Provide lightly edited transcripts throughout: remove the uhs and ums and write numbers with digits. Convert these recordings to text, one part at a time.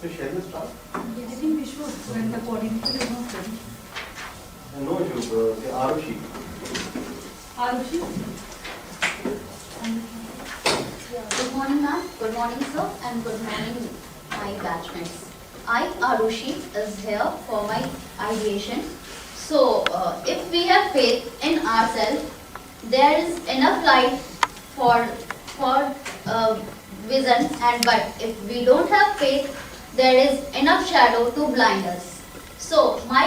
So shall we start? I think we should, when the coordinator is not ready. No, you, the Arushi. Arushi? Good morning, ma'am. Good morning, sir, and good morning, my batchmates. I, Arushi, is here for my ideation. So, if we have faith in ourselves, there is enough light for vision, and but if we don't have faith, there is enough shadow to blind us. So, my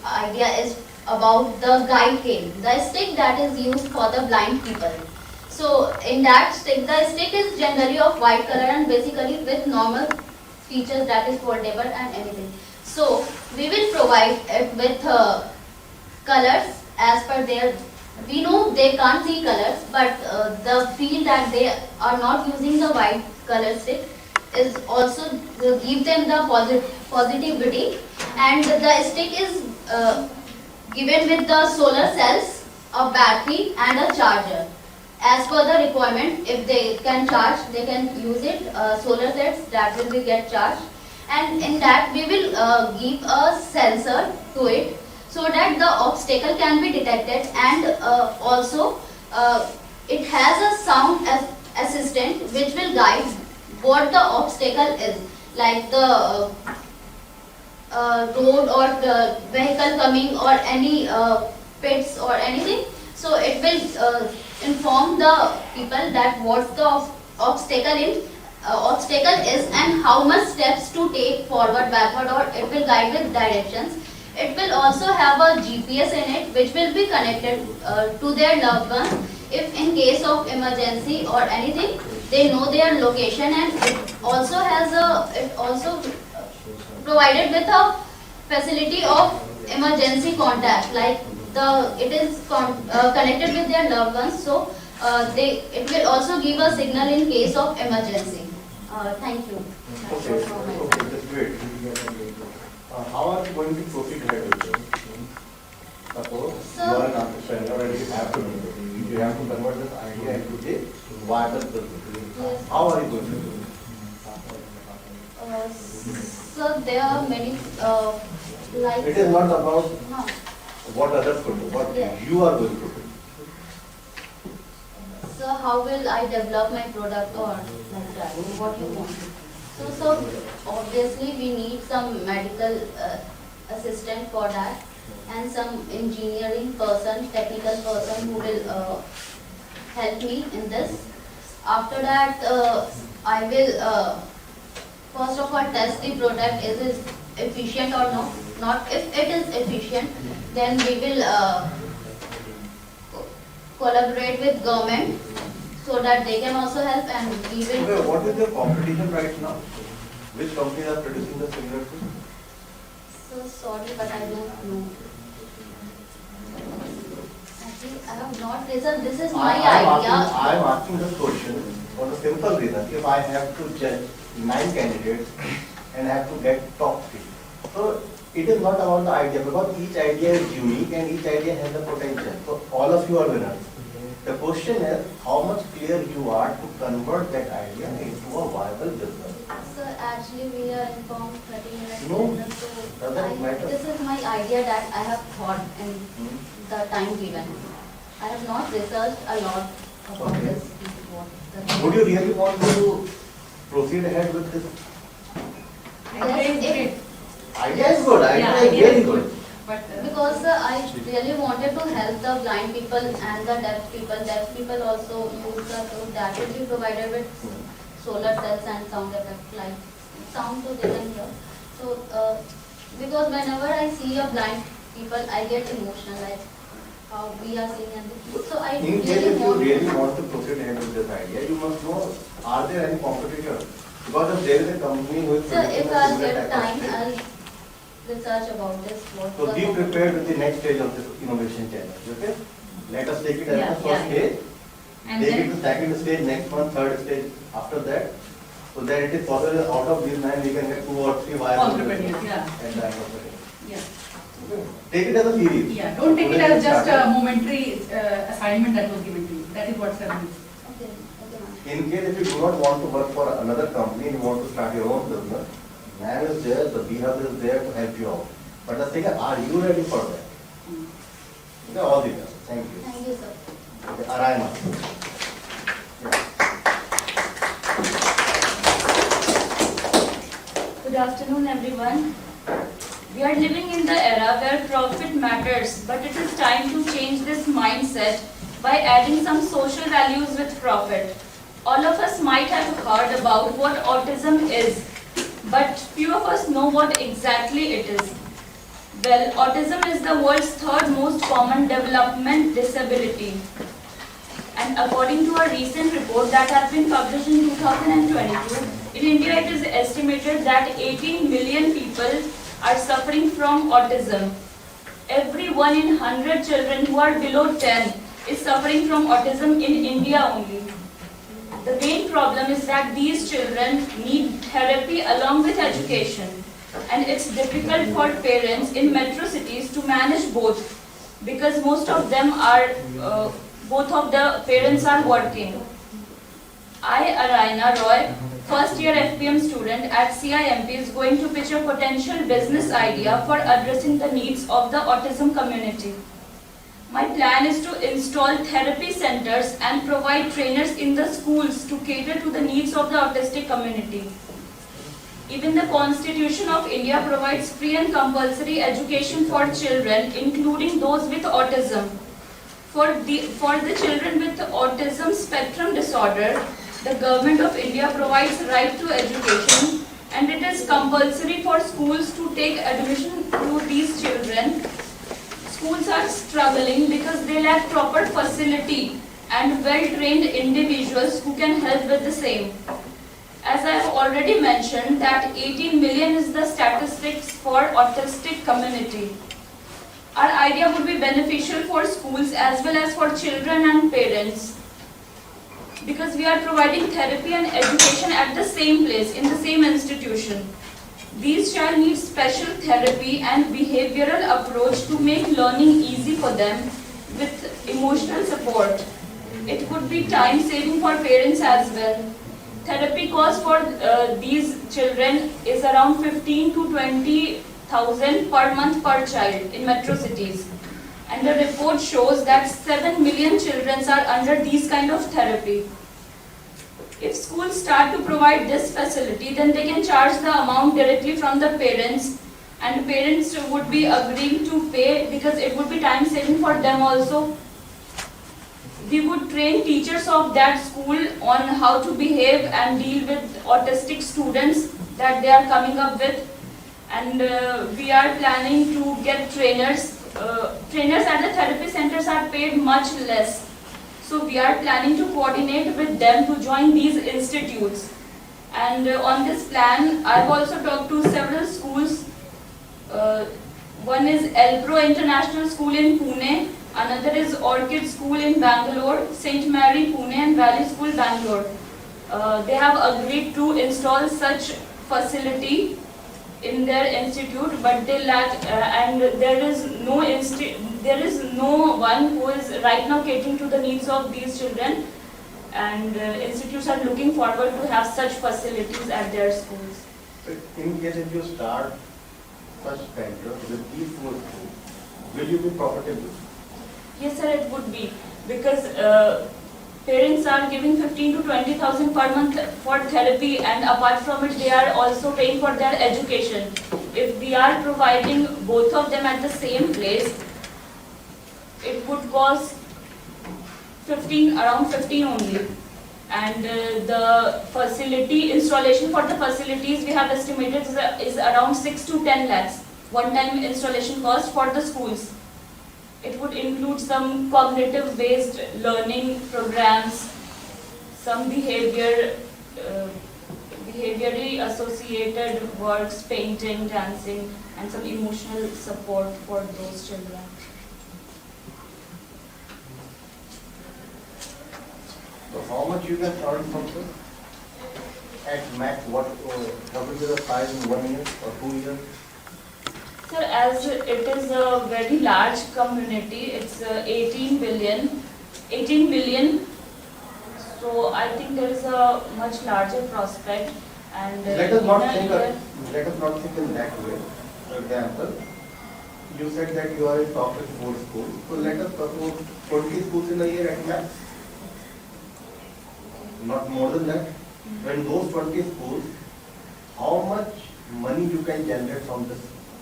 idea is about the guide cane, the stick that is used for the blind people. So in that stick, the stick is generally of white color and basically with normal features, that is foldable and anything. So we will provide it with colors as per their, we know they can't see colors, but the feel that they are not using the white color stick is also give them the positivity, and the stick is given with the solar cells, a battery and a charger. As per the requirement, if they can charge, they can use it, solar sets that will be get charged, and in that we will give a sensor to it so that the obstacle can be detected, and also it has a sound assistant which will guide what the obstacle is, like the road or the vehicle coming or any pits or anything. So it will inform the people that what the obstacle is and how much steps to take forward, backward, or it will guide with directions. It will also have a GPS in it which will be connected to their loved ones. If in case of emergency or anything, they know their location, and it also provided with a facility of emergency contact, like it is connected with their loved ones, so it will also give a signal in case of emergency. Thank you. Okay, that's great. How are you going to proceed ahead with this? Suppose you are an entrepreneur and you have to do it. You have to convert this idea into a viable business. Yes. How are you going to do it? So there are many like. It is not about No. what others could do, what Yes. you are going to do. So how will I develop my product or like that? What you want? So obviously we need some medical assistant for that, and some engineering person, technical person who will help me in this. After that, I will first of all test the product, is it efficient or not. If it is efficient, then we will collaborate with government so that they can also help, and we will. Okay, what is your competition right now? Which companies are producing the similar thing? So sorry, but I don't know. Actually, I have not researched. This is my idea. I am asking this question for the simple reason. If I have to judge 9 candidates and I have to get top 3. So it is not about the idea, because each idea is unique and each idea has a potential. So all of you are winners. The question is how much clear you are to convert that idea into a viable business. So actually we are informed 30 minutes. No, later, so doesn't matter. this is my idea that I have thought in the time given. I have not researched a lot about Okay. this. Would you really want to proceed ahead with this? Yes, Idea is good, idea is very good. But because I really wanted to help the blind people and the deaf people. Deaf people also use the tool that will be provided with solar cells and sound effect, like sound so they can hear. So because whenever I see a blind people, I get emotional, like how we are seeing and so I In case if you really want to proceed ahead with this idea, you must know, are there any competitors? Because if there is a company who is So producing if a I similar get type of time, thing, I'll research about this. What so the be prepared with the next stage of this innovation challenge, okay? Let us take it as the first stage, and take it then to second stage, next one, third stage after that, so that it is possible out of these 9 we can get 2 or 3 viable entrepreneurs, businesses yeah. at the end of the day. Yeah. Okay? Take it as a series. Yeah, don't take it Today as we just a started. momentary assignment that was given to you. That is what's happening. Okay, okay, ma'am. In case if you do not want to work for another company, you want to start your own business, Man is there, the behavior is there to help you out. But the thing is, are you ready for that? Okay, all the best. Thank you. Thank you, sir. Okay, Arayana. Yeah. Good afternoon, everyone. We are living in the era where profit matters, but it is time to change this mindset by adding some social values with profit. All of us might have heard about what autism is, but few of us know what exactly it is. Well, autism is the world's third most common development disability. And according to a recent report that has been published in 2022, in India it is estimated that 18 million people are suffering from autism. Every 1 in 100 children who are below 10 is suffering from autism in India only. The main problem is that these children need therapy along with education, and it's difficult for parents in metro cities to manage both because most of them are, both of the parents are working. I, Arayana Roy, first year FPM student at CIMP, is going to pitch a potential business idea for addressing the needs of the autism community. My plan is to install therapy centers and provide trainers in the schools to cater to the needs of the autistic community. Even the Constitution of India provides free and compulsory education for children, including those with autism. For the children with autism spectrum disorder, the Government of India provides right to education, and it is compulsory for schools to take admission to these children. Schools are struggling because they lack proper facility and well-trained individuals who can help with the same. As I have already mentioned that 18 million is the statistics for autistic community. Our idea would be beneficial for schools as well as for children and parents, because we are providing therapy and education at the same place, in the same institution. These child need special therapy and behavioral approach to make learning easy for them with emotional support. It would be time saving for parents as well. Therapy cost for these children is around 15 to 20,000 per month per child in metro cities. And the report shows that 7 million children are under these kind of therapy. If schools start to provide this facility, then they can charge the amount directly from the parents, and parents would be agreeing to pay because it would be time saving for them also. We would train teachers of that school on how to behave and deal with autistic students that they are coming up with, and we are planning to get trainers. Trainers at the therapy centers are paid much less. So we are planning to coordinate with them to join these institutes. And on this plan, I have also talked to several schools. One is Elpro International School in Pune, another is Orchid School in Bangalore, St. Mary Pune and Valley School Bangalore. They have agreed to install such facility in their institute, but they lack, and there is no one who is right now catering to the needs of these children, and institutes are looking forward to have such facilities at their schools. So in case if you start such center with these four schools, will you be profitable? Yes, sir, it would be, because parents are giving 15 to 20,000 per month for therapy, and apart from it, they are also paying for their education. If we are providing both of them at the same place, it would cost around 15 only. And the facility installation for the facilities we have estimated is around 6 to 10 lakhs. One-time installation cost for the schools. It would include some cognitive-based learning programs, some behaviorally associated works, painting, dancing, and some emotional support for those children. So how much you can earn from this? At max, what will be the size in 1 year or 2 years? Sir, as it is a very large community, it's 18 million, so I think there is a much larger prospect. And Let us not in a think. year- Let us not think in that way. For example, you said that you are in talk with 4 schools. So let us suppose 20 schools in a year at max. Not more than that. When those 20 schools, how much money you can generate from this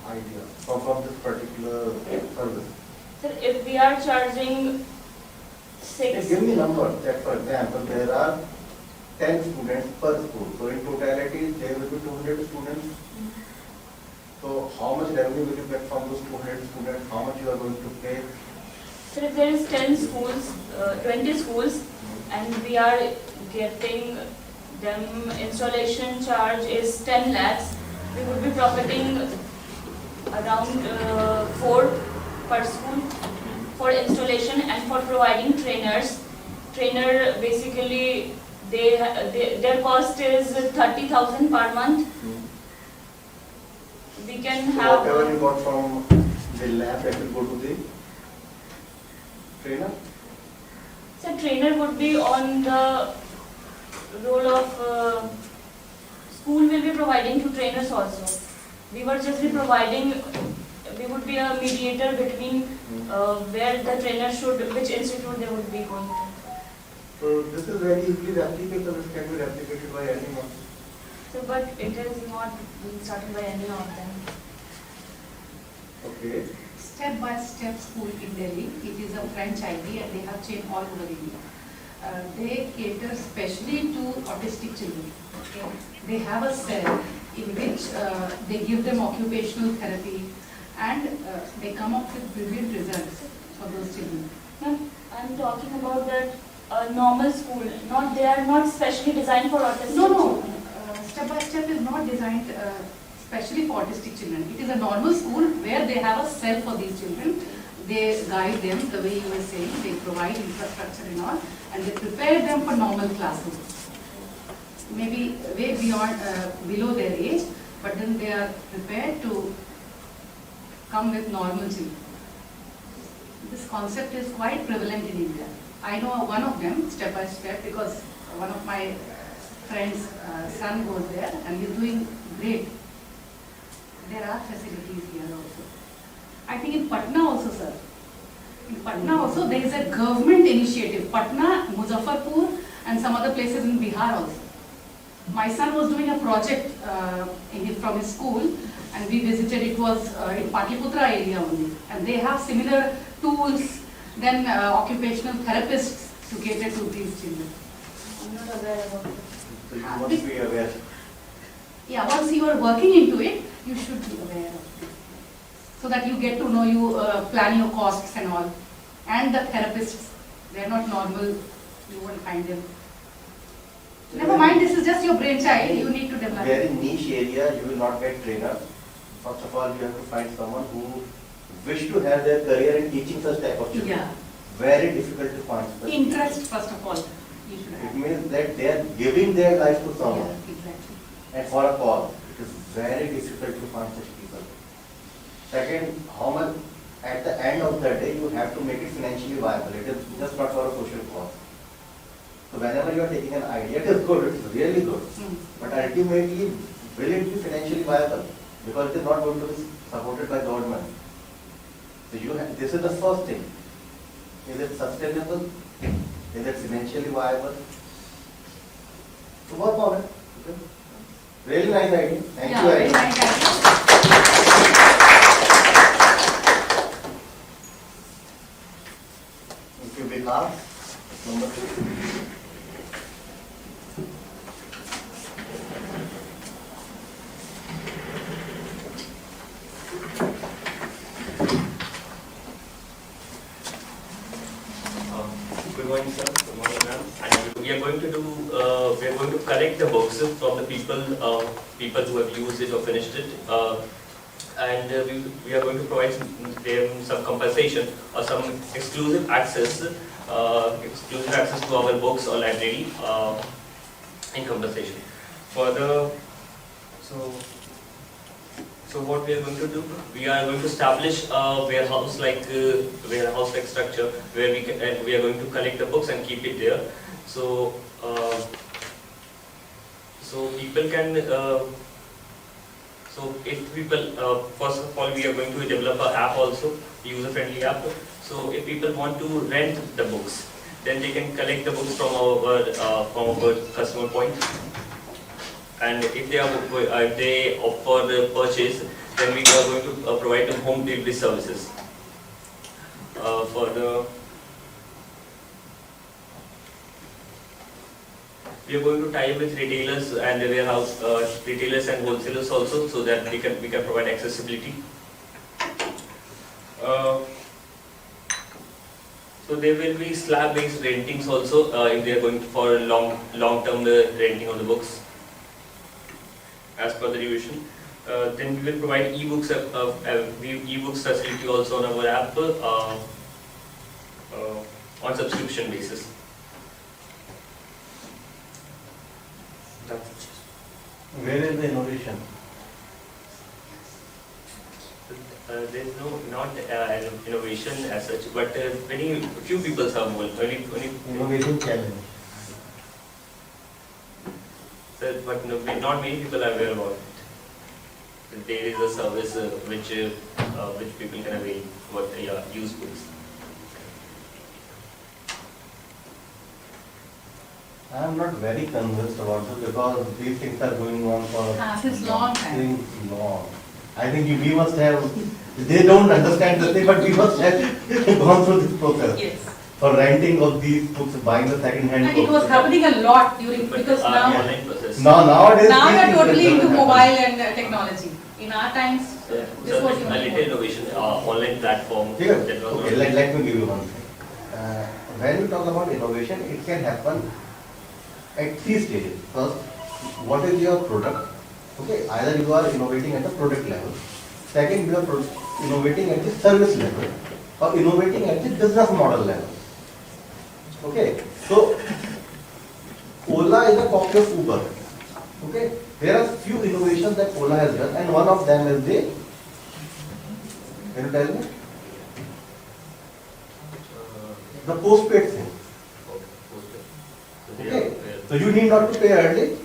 idea, from this particular service? Sir, if we are charging Hey, 6, give me number that, for example, there are 10 students per school. So in totality, there will be 200 students. So how much revenue will you get from those 200 students? How much you are going to pay? sir, if there is 10 schools, 20 schools, and we are getting them installation charge is 10 lakhs, we would be profiting around 4 per school for installation and for providing trainers. Trainer basically their cost is 30,000 per month. We can So have whatever you got from the lab, that will go to the trainer? so trainer would be on the role of school will be providing to trainers also. We would just be providing, we would be a mediator between where the trainer should, which institute they would be going to. So this is very easily replicable. This can be replicated by anyone. So, but it is not being started by any of them. Okay. Step by step school in Delhi. It is a French ID and they have chain all over India. They cater specially to autistic children. Okay. They have a cell in which they give them occupational therapy and they come up with brilliant results for those children. Ma'am, I'm talking about that normal school. Not they are not specially designed for autistic. No. Step by step is not designed specially for autistic children. It is a normal school where they have a cell for these children. They guide them the way you were saying. They provide infrastructure and all, and they prepare them for normal classes. Maybe way beyond, below their age, but then they are prepared to come with normal children. This concept is quite prevalent in India. I know one of them, step by step, because one of my friend's son goes there and he's doing great. There are facilities here also. I think in Patna also, sir. In Patna also there is a government initiative. Patna, Muzaffarpur and some other places in Bihar also. My son was doing a project from his school and we visited, it was in Patliputra area only. And they have similar tools, then occupational therapists to cater to these children. I'm not aware about it. So you must be aware. Yeah, once you are working into it, you should be aware of it. So that you get to know, you plan your costs and all. And the therapists, they are not normal, you won't find them. Never mind, this is just your brainchild, you need to develop. Very niche area, you will not get trainer. First of all, you have to find someone who wish to have their career in teaching such type of children. Yeah, Very difficult to find. such interest first of all, you should It have. means that they are giving their life to someone. Yeah, exactly. And for a cause, it is very difficult to find such people. Second, how much, at the end of the day, you have to make it financially viable. It is just not for a social cause. So whenever you are taking an idea, it is good, it is really good. But ultimately, will it be financially viable? Because it is not going to be supported by government. So you have, this is the first thing. Is it sustainable? Is it financially viable? So work on it. Okay? Really nice idea. Thank Yeah, you very very much. nice idea. Thank you, Vikas. Number 2. Good morning, sir. Good morning, ma'am. And we are going to do, we are going to collect the books from the people who have used it or finished it, and we are going to provide them some compensation or some exclusive access to our books or library in compensation. For the So what we are going to do, we are going to establish a warehouse-like structure where we are going to collect the books and keep it there. So So people can, so if people, first of all, we are going to develop an app also, user-friendly app. So if people want to rent the books, then they can collect the books from our customer point. And if they offer the purchase, then we are going to provide them home delivery services. We are going to tie up with retailers and warehouse retailers and wholesalers also, so that we can provide accessibility. So there will be slab-based rentings also if they are going for long-term renting of the books, as per the division. Then we will provide e-books e-books facility also on our app on subscription basis. Where is the innovation? There is not innovation as such, but few people are involved. Innovation challenge. But not many people are aware about it. There is a service which people can avail, use books. I am not very convinced about this because these things are going on for Since long time. since long. I think we must have, they don't understand the thing, but we must have gone through this process. Yes. For renting of these books, buying the second-hand And books. it was happening a lot during, But because now, online process. Nowadays. now we these are things totally don't into happen. mobile and technology. In our times, So, this was a even little more. innovation, online platform. Yeah. that was Okay, not- let me give you one thing. When we talk about innovation, it can happen at 3 stages. First, what is your product? Okay, either you are innovating at the product level. Second, you are innovating at the service level, or innovating at the business model level. Okay, so Ola is a copy of Uber. Okay, there are few innovations that Ola has done, and one of them is the, can you tell me? The postpaid thing. Okay, so you need not to pay early.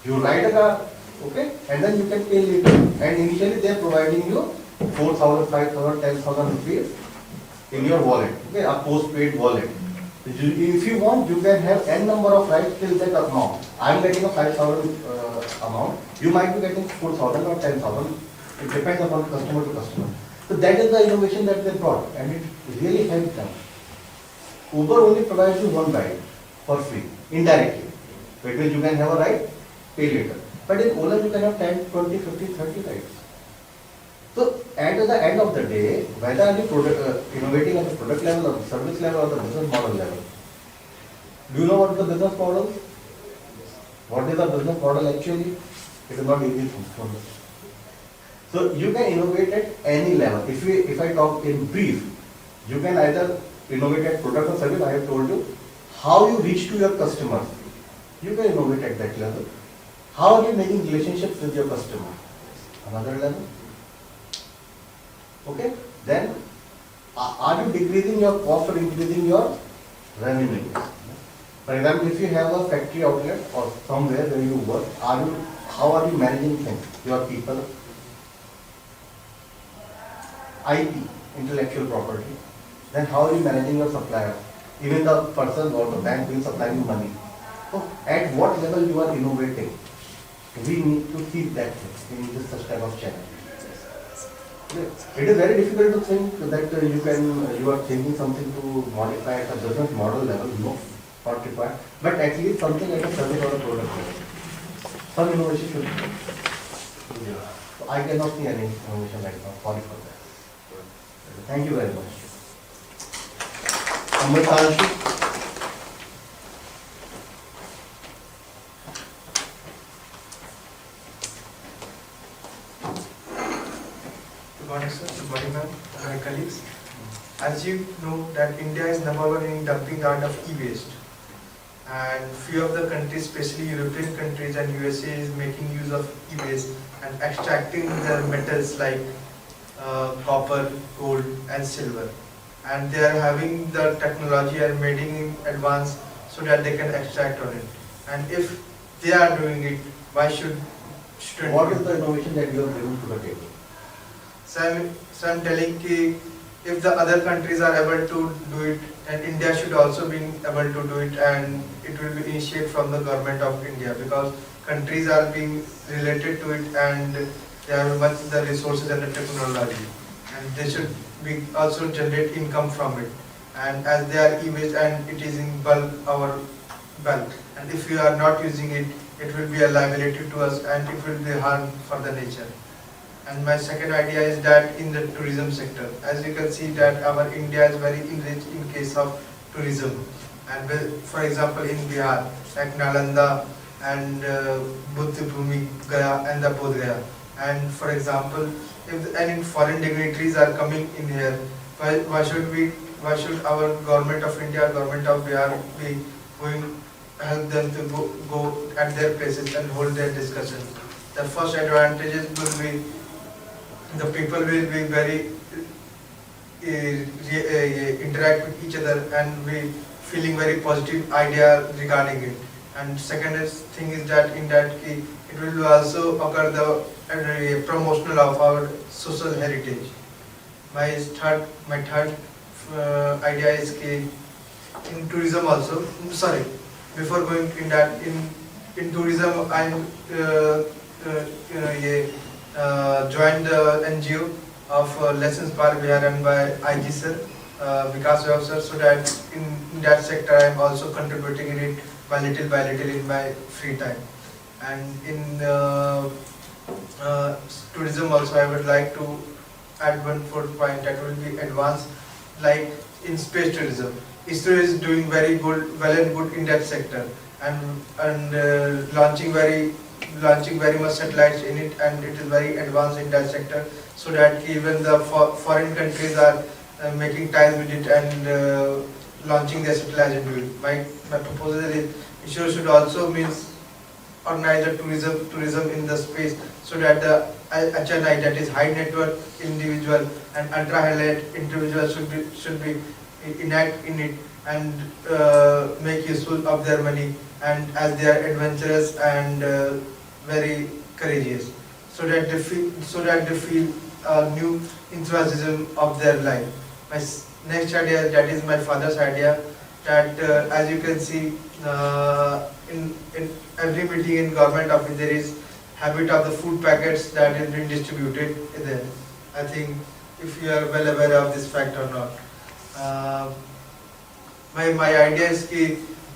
You ride a car, okay, and then you can pay later. And initially they are providing you 4,000, 5,000, 10,000 rupees in your wallet. Okay, a postpaid wallet. If you want, you can have n number of rides till that amount. I am getting a 5,000 amount. You might be getting 4,000 or 10,000. It depends upon customer to customer. So that is the innovation that they brought, and it really helped them. Uber only provides you one ride for free, indirectly. So it means you can have a ride, pay later. But in Ola you can have 10, 20, 50, 30 rides. So at the end of the day, whether you innovating at the product level or the service level or the business model level, do you know what is the business model? What is the business model actually? It is not easy to understand. So you can innovate at any level. If I talk in brief, you can either innovate at product or service. I have told you how you reach to your customers. You can innovate at that level. How are you making relationships with your customer? Another level. Okay. Then are you decreasing your cost or increasing your revenue? For example, if you have a factory outlet or somewhere where you work, how are you managing things? Your people, IP, intellectual property. Then how are you managing your suppliers? Even the person or the bank will supply you money. So at what level you are innovating? We need to keep that in this such type of challenge. It is very difficult to think that you are thinking something to modify at a business model level. No, not required. But at least something at a service or a product level. Some innovation should be. So I cannot see any innovation right now. Sorry for that. Thank you very much. Good morning, sir. Good morning, ma'am. My colleagues. As you know that India is #1 in dumping out of e-waste, and few of the countries, especially European countries and USA, is making use of e-waste and extracting the metals like copper, gold, and silver. And they are having the technology and making in advance so that they can extract on it. And if they are doing it, why should student? What is the innovation that you are bringing to the table? So I'm telling ki if the other countries are able to do it, and India should also be able to do it, and it will be initiated from the government of India, because countries are being related to it and they have much the resources and the technology, and they should be also generate income from it. And as they are e-waste and it is in bulk, our bulk, and if we are not using it, it will be a liability to us and it will be harm for the nature. And my second idea is that in the tourism sector, as you can see that our India is very enriched in case of tourism. And for example in Bihar, like Nalanda and Buddha Bhumi, Gaya and the Bodh Gaya. And for example, if any foreign dignitaries are coming in here, why should our government of India, government of Bihar be going help them to go at their places and hold their discussions? The first advantages will be the people will be very interact with each other and be feeling very positive idea regarding it. And second thing is that in that case, it will also occur the promotional of our social heritage. My third idea is in tourism also. Sorry, before going in that in tourism, I joined the NGO of Lessons by Bihar run by IIC sir, Vikas Vaibhav sir, so that in that sector I am also contributing in it by little in my free time. And in tourism also I would like to add one fourth point, that will be advanced, like in space tourism. ISRO is doing very good, well and good in that sector, and launching very much satellites in it, and it is very advanced in that sector, so that even the foreign countries are making ties with it and launching their satellites into it. My proposal is ISRO should also organize the tourism in the space, so that the HNI, that is high net worth individual, and ultra high net individual should be enact in it and make useful of their money, and as they are adventurous and very courageous, so that they feel new enthusiasm of their life. My next idea, that is my father's idea, that as you can see in every meeting in government office there is habit of the food packets that is being distributed there. I think if you are well aware of this fact or not. My idea is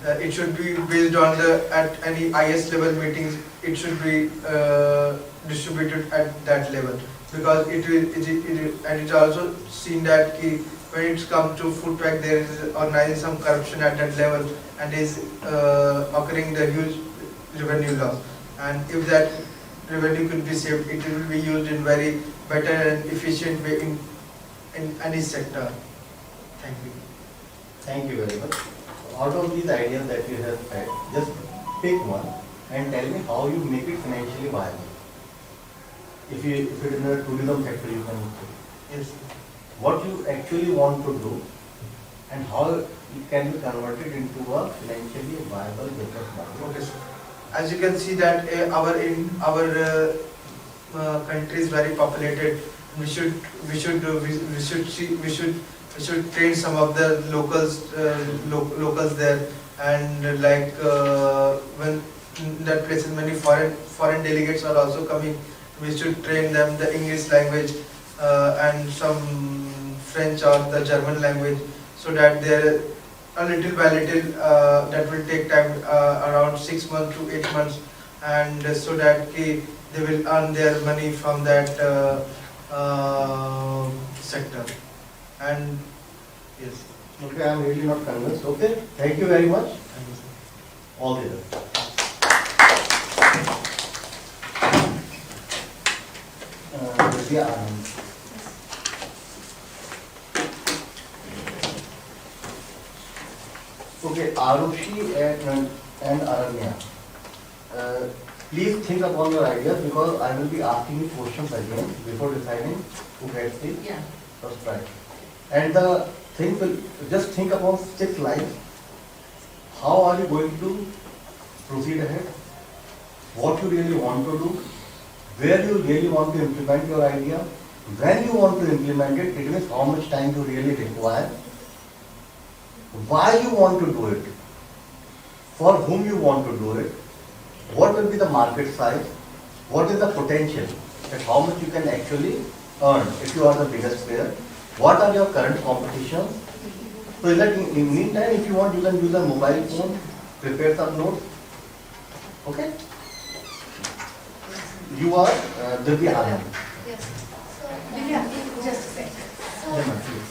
that it should be based on at any IS level meetings, it should be distributed at that level, because and it's also seen that when it comes to food pack, there is organizing some corruption at that level, and is occurring the huge revenue loss. And if that revenue could be saved, it will be used in very better and efficient way in any sector. Thank you. Thank you very much. Out of these ideas that you have had, just pick one and tell me how you make it financially viable. If it is in the tourism sector, you can say. Yes. What you actually want to do and how it can be converted into a financially viable business model. Okay, sir. As you can see that our country is very populated. We should train some of the locals there, and like when in that places many foreign delegates are also coming. We should train them the English language and some French or the German language, so that they're a little by little that will take time, around 6 months to 8 months, and so that they will earn their money from that sector. And yes. Okay, I am really not convinced. Okay, thank you very much. Thank you, sir. All the best. Vidya Anand. Okay, Arushi and Aranya. Please think upon your ideas, because I will be asking you questions again before deciding who gets the first prize. And the thing will just think upon 6 lines. How are you going to proceed ahead? what you really want to do, where you really want to implement your idea, when you want to implement it, it means how much time you really require, why you want to do it, for whom you want to do it, what will be the market size, what is the potential, that how much you can actually earn if you are the biggest player, what are your current competitions. So in that in meantime, if you want, you can use a mobile phone, prepare some notes. Okay? You are Divya Anand. Yes. Divya, just a sec. Yeah, ma'am, please.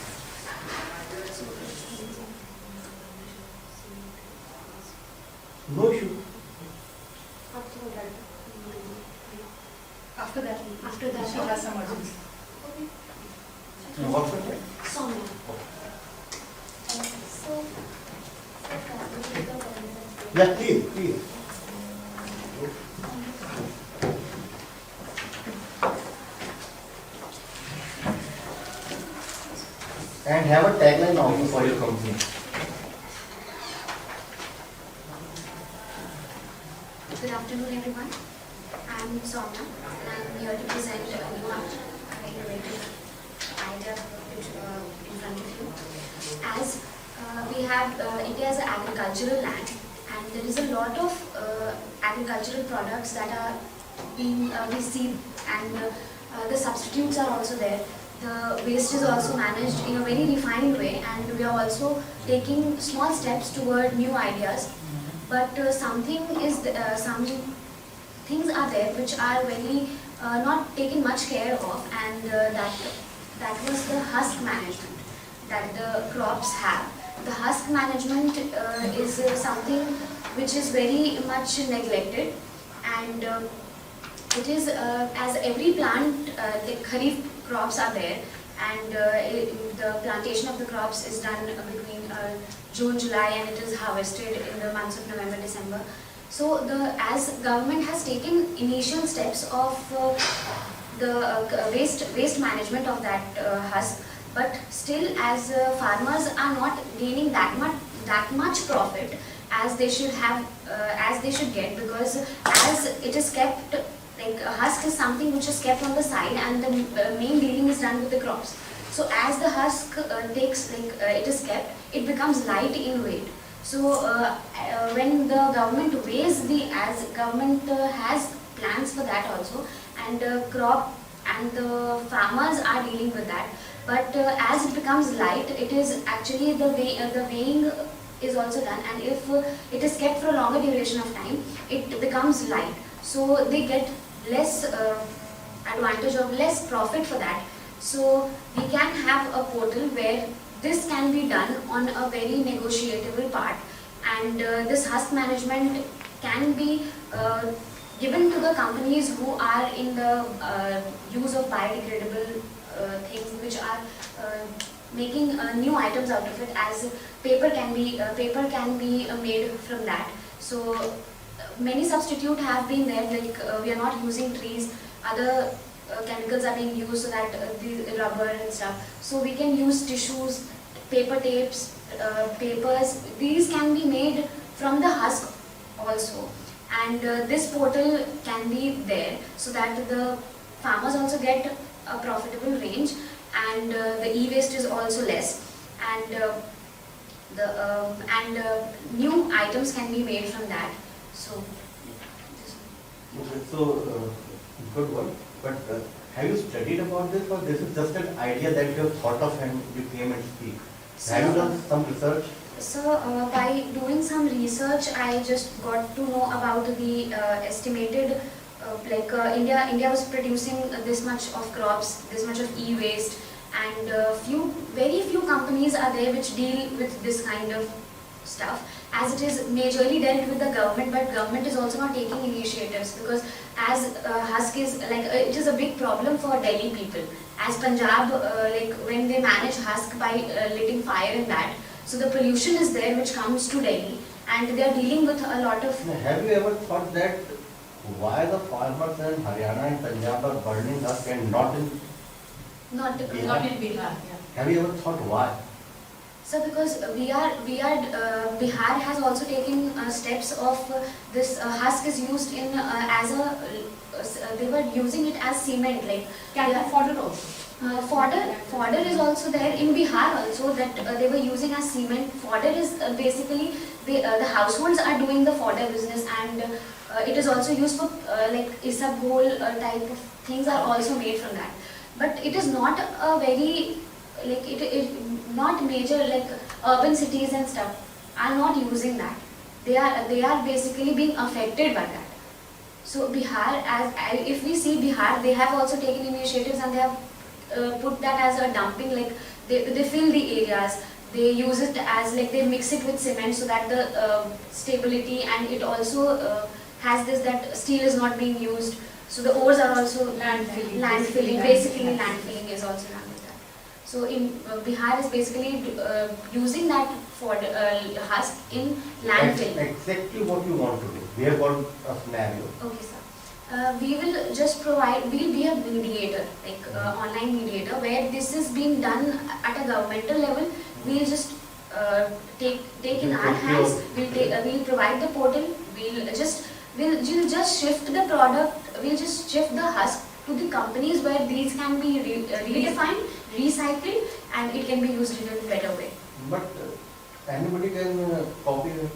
No issue. After that, After that, she has some urgency. What's your name? Soumya. Yeah, please, please. And have a tagline also for your company. Good afternoon, everyone. I'm Soumya, and I'm here to present a new innovative idea in front of you. As we have India as an agricultural land, and there is a lot of agricultural products that are being we see, and the substitutes are also there. The waste is also managed in a very refined way, and we are also taking small steps toward new ideas. But some things are there which are very not taken much care of, and that was the husk management that the crops have. The husk management is something which is very much neglected, and it is as every plant, the kharif crops are there, and the plantation of the crops is done between June, July, and it is harvested in the months of November, December. So as government has taken initial steps of the waste management of that husk, but still as farmers are not gaining that much profit as they should have, as they should get, because as it is kept, like a husk is something which is kept on the side, and the main dealing is done with the crops. So as the husk it is kept, it becomes light in weight. So when the government weighs as government has plans for that also, and crop and the farmers are dealing with that. But as it becomes light, it is actually the weighing is also done, and if it is kept for a longer duration of time, it becomes light. So they get less advantage or less profit for that. So we can have a portal where this can be done on a very negotiable part, and this husk management can be given to the companies who are in the use of biodegradable things, which are making new items out of it, as paper can be made from that. So many substitute have been there, like we are not using trees, other chemicals are being used, so that the rubber and stuff. So we can use tissues, paper tapes, papers. These can be made from the husk also, and this portal can be there so that the farmers also get a profitable range, and the e-waste is also less, and new items can be made from that. So. Okay, so good one. But have you studied about this, or this is just an idea that you have thought of and you came and speak? Have you done some research? So by doing some research, I just got to know about the estimated, India was producing this much of crops, this much of e-waste, and very few companies are there which deal with this kind of stuff, as it is majorly dealt with the government, but government is also not taking initiatives, because as husk is it is a big problem for Delhi people, as Punjab when they manage husk by lighting fire in that, so the pollution is there which comes to Delhi, and they are dealing with a lot of. Have you ever thought that why the farmers in Haryana and Punjab are burning husk and not in Not Bihar? Not in Bihar, yeah. Have you ever thought why? So because Bihar has also taken steps of this husk is used in as a they were using it as cement, like Cattle fodder also. fodder is also there in Bihar also, that they were using as cement. Fodder is basically the households are doing the fodder business, and it is also used for like isabgol type of things are also made from that. But it is not a very like it not major, like urban cities and stuff are not using that. They are basically being affected by that. So Bihar, if we see Bihar, they have also taken initiatives, and they have put that as a dumping, like they fill the areas, they use it as like they mix it with cement so that the stability, and it also has this that steel is not being used. So the ores are also landfilling. Basically landfilling is also done with that. So in Bihar is basically using that for husk in landfill. Exactly what you want to do. We have got a scenario. Okay, sir. We will just provide, we'll be a mediator, like online mediator, where this is being done at a governmental level. We'll just take in our hands, we'll provide the portal, we'll just shift the product, we'll just shift the husk to the companies where these can be redefined, recycled, and it can be used in a better way. But anybody can copy it.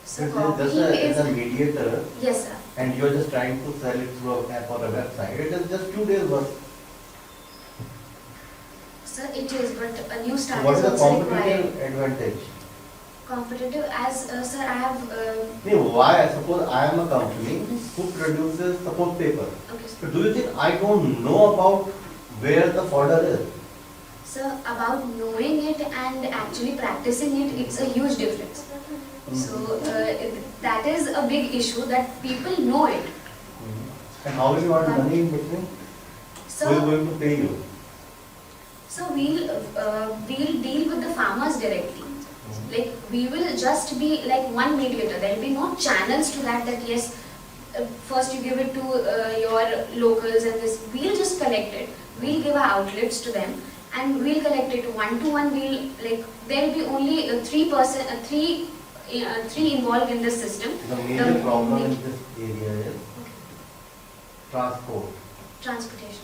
So Just copying as a mediator, yes, sir. and you're just trying to sell it through an app or a website. It is just 2 days work. Sir, it is, but a new So start what is is the also required. competitive advantage? Competitive, as sir, I have. Why? Suppose I am a company who produces suppose paper. Okay, sir. So do you think I don't know about where the fodder is? So about knowing it and actually practicing it, it's a huge difference. So that is a big issue, that people know it. And how will you earn money in between? Who is So going to pay you? we'll deal with the farmers directly. Like we will just be like one mediator. There will be no channels to that. That yes, first you give it to your locals, and this we'll just collect it. We'll give our outlets to them, and we'll collect it one to one. We'll like there will be only three involved in this system. The major problem in this area is transport. Transportation.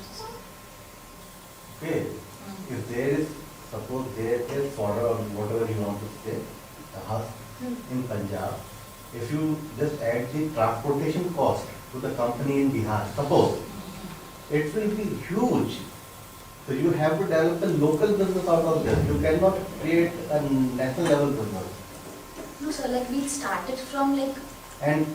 Okay. If there is, suppose there is fodder or whatever you want to say, the husk in Punjab, if you just add the transportation cost to the company in Bihar, suppose, it will be huge. So you have to develop a local business out of this. You cannot create a national level business. No, sir. Like we started from like And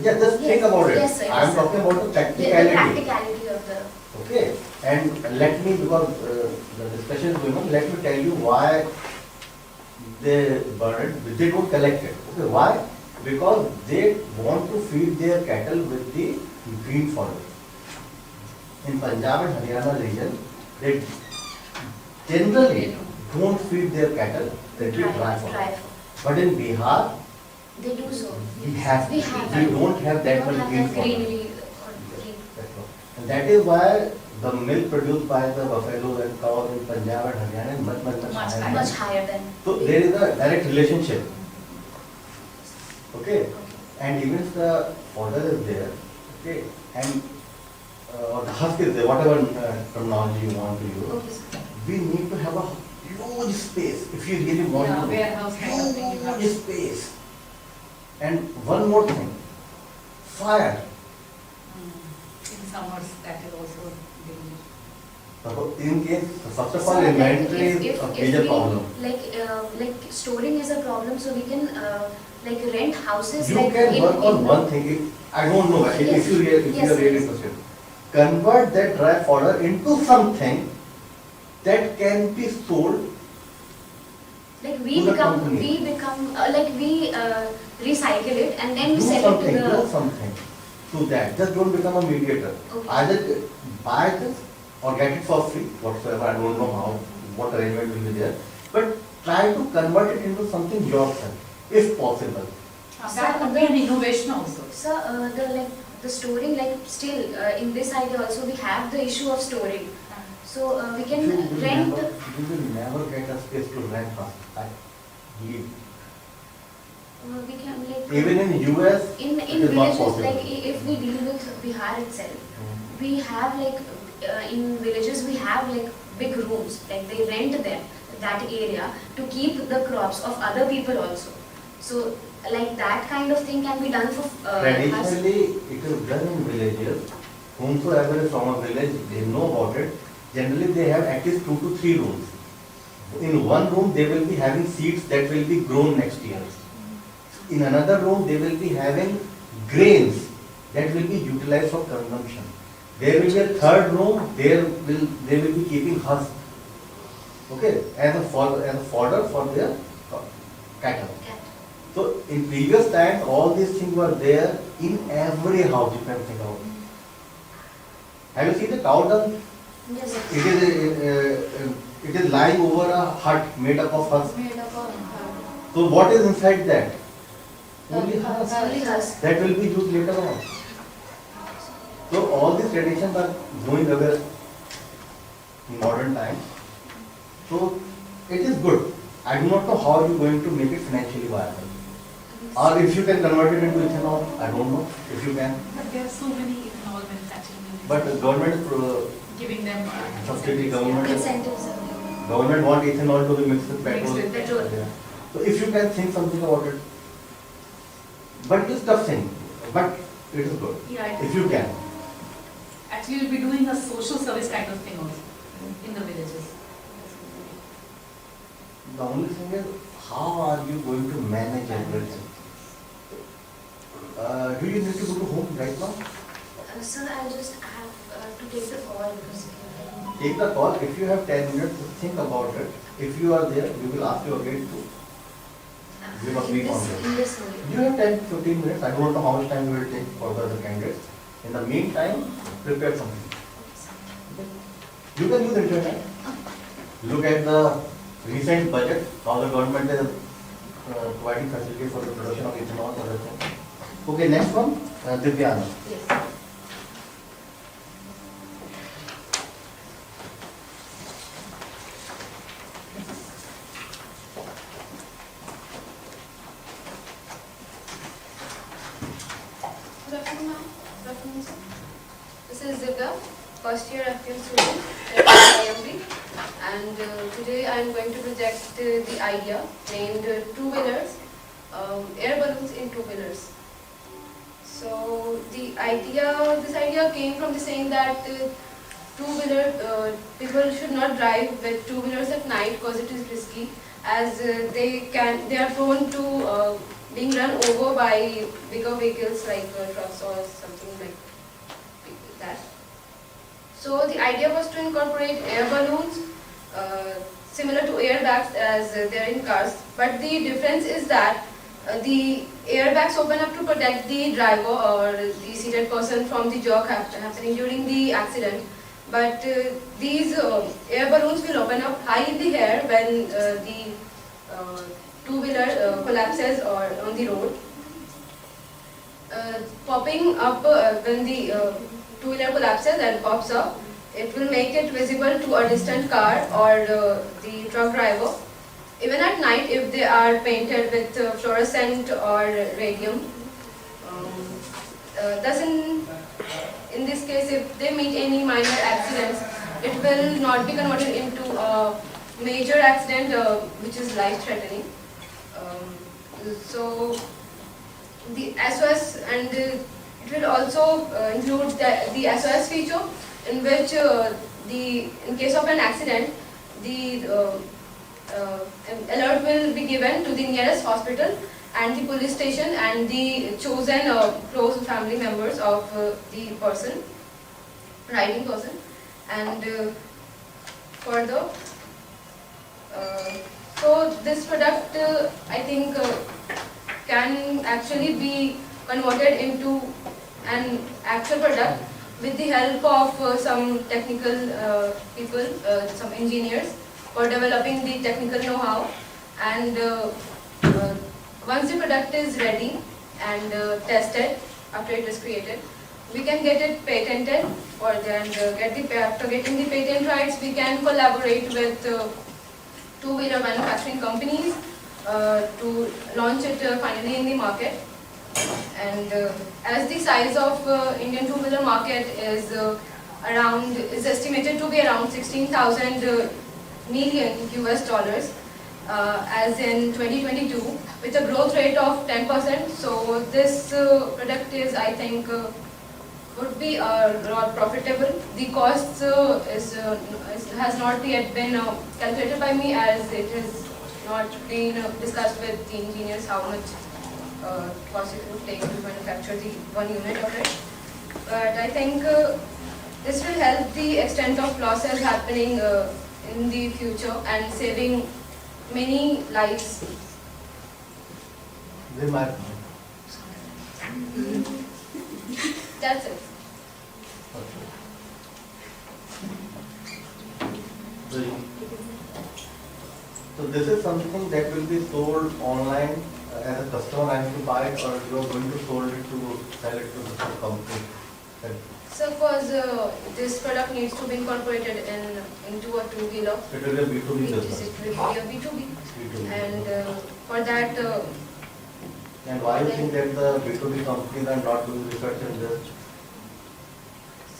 yeah, just think about it. Yes, sir. I am talking about the the practicality. practicality of the. Okay, and let me, because the discussion is going on, let me tell you why they burn it, they don't collect it. Okay, why? Because they want to feed their cattle with the green fodder. In Punjab and Haryana region, they generally don't feed their cattle with the dry fodder. But in Bihar, They do so. we have, We have we that. don't have that We don't much have green that fodder. greenery or green. That's all. And that is why the milk produced by the buffaloes and cows in Punjab and Haryana is much higher. Much higher than. So there is a direct relationship. Okay, and even if the fodder is there, okay, and or the husk is there, whatever terminology you want to use, Okay, sir. we need to have a huge space if you really want to. Warehouse kind of thing you have. Huge space. And one more thing, fire. In summers, that is also dangerous. In case, first of So, all, like, inventory is if a major we, problem. like storing is a problem, so we can like rent houses. You like can in- work on in- one thing, I don't know, if Yes. you really, if you Yes, are really yes. interested. Convert that dry fodder into something that can be sold. Like to the company. we become like we recycle it and then we Do sell something, it to do the. something to that. Just don't become a mediator. Okay. Either buy this or get it for free, whatsoever, I don't know how, what arrangement will be there. But try to convert it into something yourself, if possible. That would be an innovation also. So the storing, like still in this idea also we have the issue of storing. So So we You can will rent. never get a space to rent husk. I believe. We can like Even in US, in it is not villages, possible. like if we deal with Bihar itself, we have like in villages we have like big rooms, like they rent them that area to keep the crops of other people also. So like that kind of thing can be done for Traditionally, it is done in villages. Whomsoever is from a village, they know about it. Generally, they have at least 2 to 3 rooms. In one room, they will be having seeds that will be grown next year. In another room, they will be having grains that will be utilized for consumption. There will be a third room, they will be keeping husk, okay, as a fodder for their cattle. So in previous times, all these things were there in every house, you can think about it. Have you seen the cow dung? Yes. It is lying over a hut made up of husk. Made up of, So what is inside that? Only husk. Only husk. That will be used later on. So all these traditions are going away in modern times. So it is good. I do not know how you are going to make it financially viable. Or if you can convert it into ethanol, I don't know if you can. but there are so many ethanol manufacturing units. But the government Giving them subsidy, Incentives. government want ethanol to be mixed with Mixed petrol. with petrol. Yeah. So if you can think something about it. But it is tough thing. But it is good. Yeah, If you can. actually we'll be doing a social service kind of thing also in the villages. The only thing is, how are you going to manage everything? Do you need to go to home right now? Sir, I just have to take the call because Take the call. If you have 10 minutes, think about it. If you are there, we will ask you again to give a brief on this. in this only. You have 10 15 minutes. I don't know how much time you will take for the other candidates. In the meantime, prepare something. You can use internet. Look at the recent budget, how the government is providing facilities for the production of ethanol and other things. Okay, next one, Divyana. Yes. Good afternoon, ma'am. Good afternoon, sir. This is Divya, first year FPM student at IIMB, and today I am going to project the idea named two-wheelers, air balloons in two-wheelers. So this idea came from the saying that people should not drive with two-wheelers at night because it is risky, as they are prone to being run over by bigger vehicles like trucks or something like that. So the idea was to incorporate air balloons similar to airbags as they are in cars, but the difference is that the airbags open up to protect the driver or the seated person from the jerk happening during the accident, but these air balloons will open up high in the air when the two-wheeler collapses or on the road. Popping up when the two-wheeler collapses and pops up, it will make it visible to a distant car or the truck driver. Even at night, if they are painted with fluorescent or radium. Thus, in this case, if they meet any minor accidents, it will not be converted into a major accident which is life-threatening. So the SOS, and it will also include the SOS feature, in which in case of an accident, the alert will be given to the nearest hospital and the police station and the chosen close family members of the person, riding person, and further. So this product, I think, can actually be converted into an actual product with the help of some technical people, some engineers, for developing the technical know-how. And once the product is ready and tested after it is created, we can get it patented, or then after getting the patent rights, we can collaborate with two-wheeler manufacturing companies to launch it finally in the market. And as the size of Indian two-wheeler market is estimated to be around 16,000 million US dollars as in 2022, with a growth rate of 10%. So this product is, I think, would be a lot profitable. The cost has not yet been calculated by me, as it has not been discussed with the engineers how much cost it would take to manufacture the 1 unit of it. But I think this will help the extent of losses happening in the future and saving many lives. Remark. That's it. So this is something that will be sold online as a customer has to buy it, or you are going to sell it to the company? So, because this product needs to be incorporated into a two-wheeler. It will be a B2B business. It will be a B2B. B2B. And for that, And why you think that the B2B companies are not doing research in this?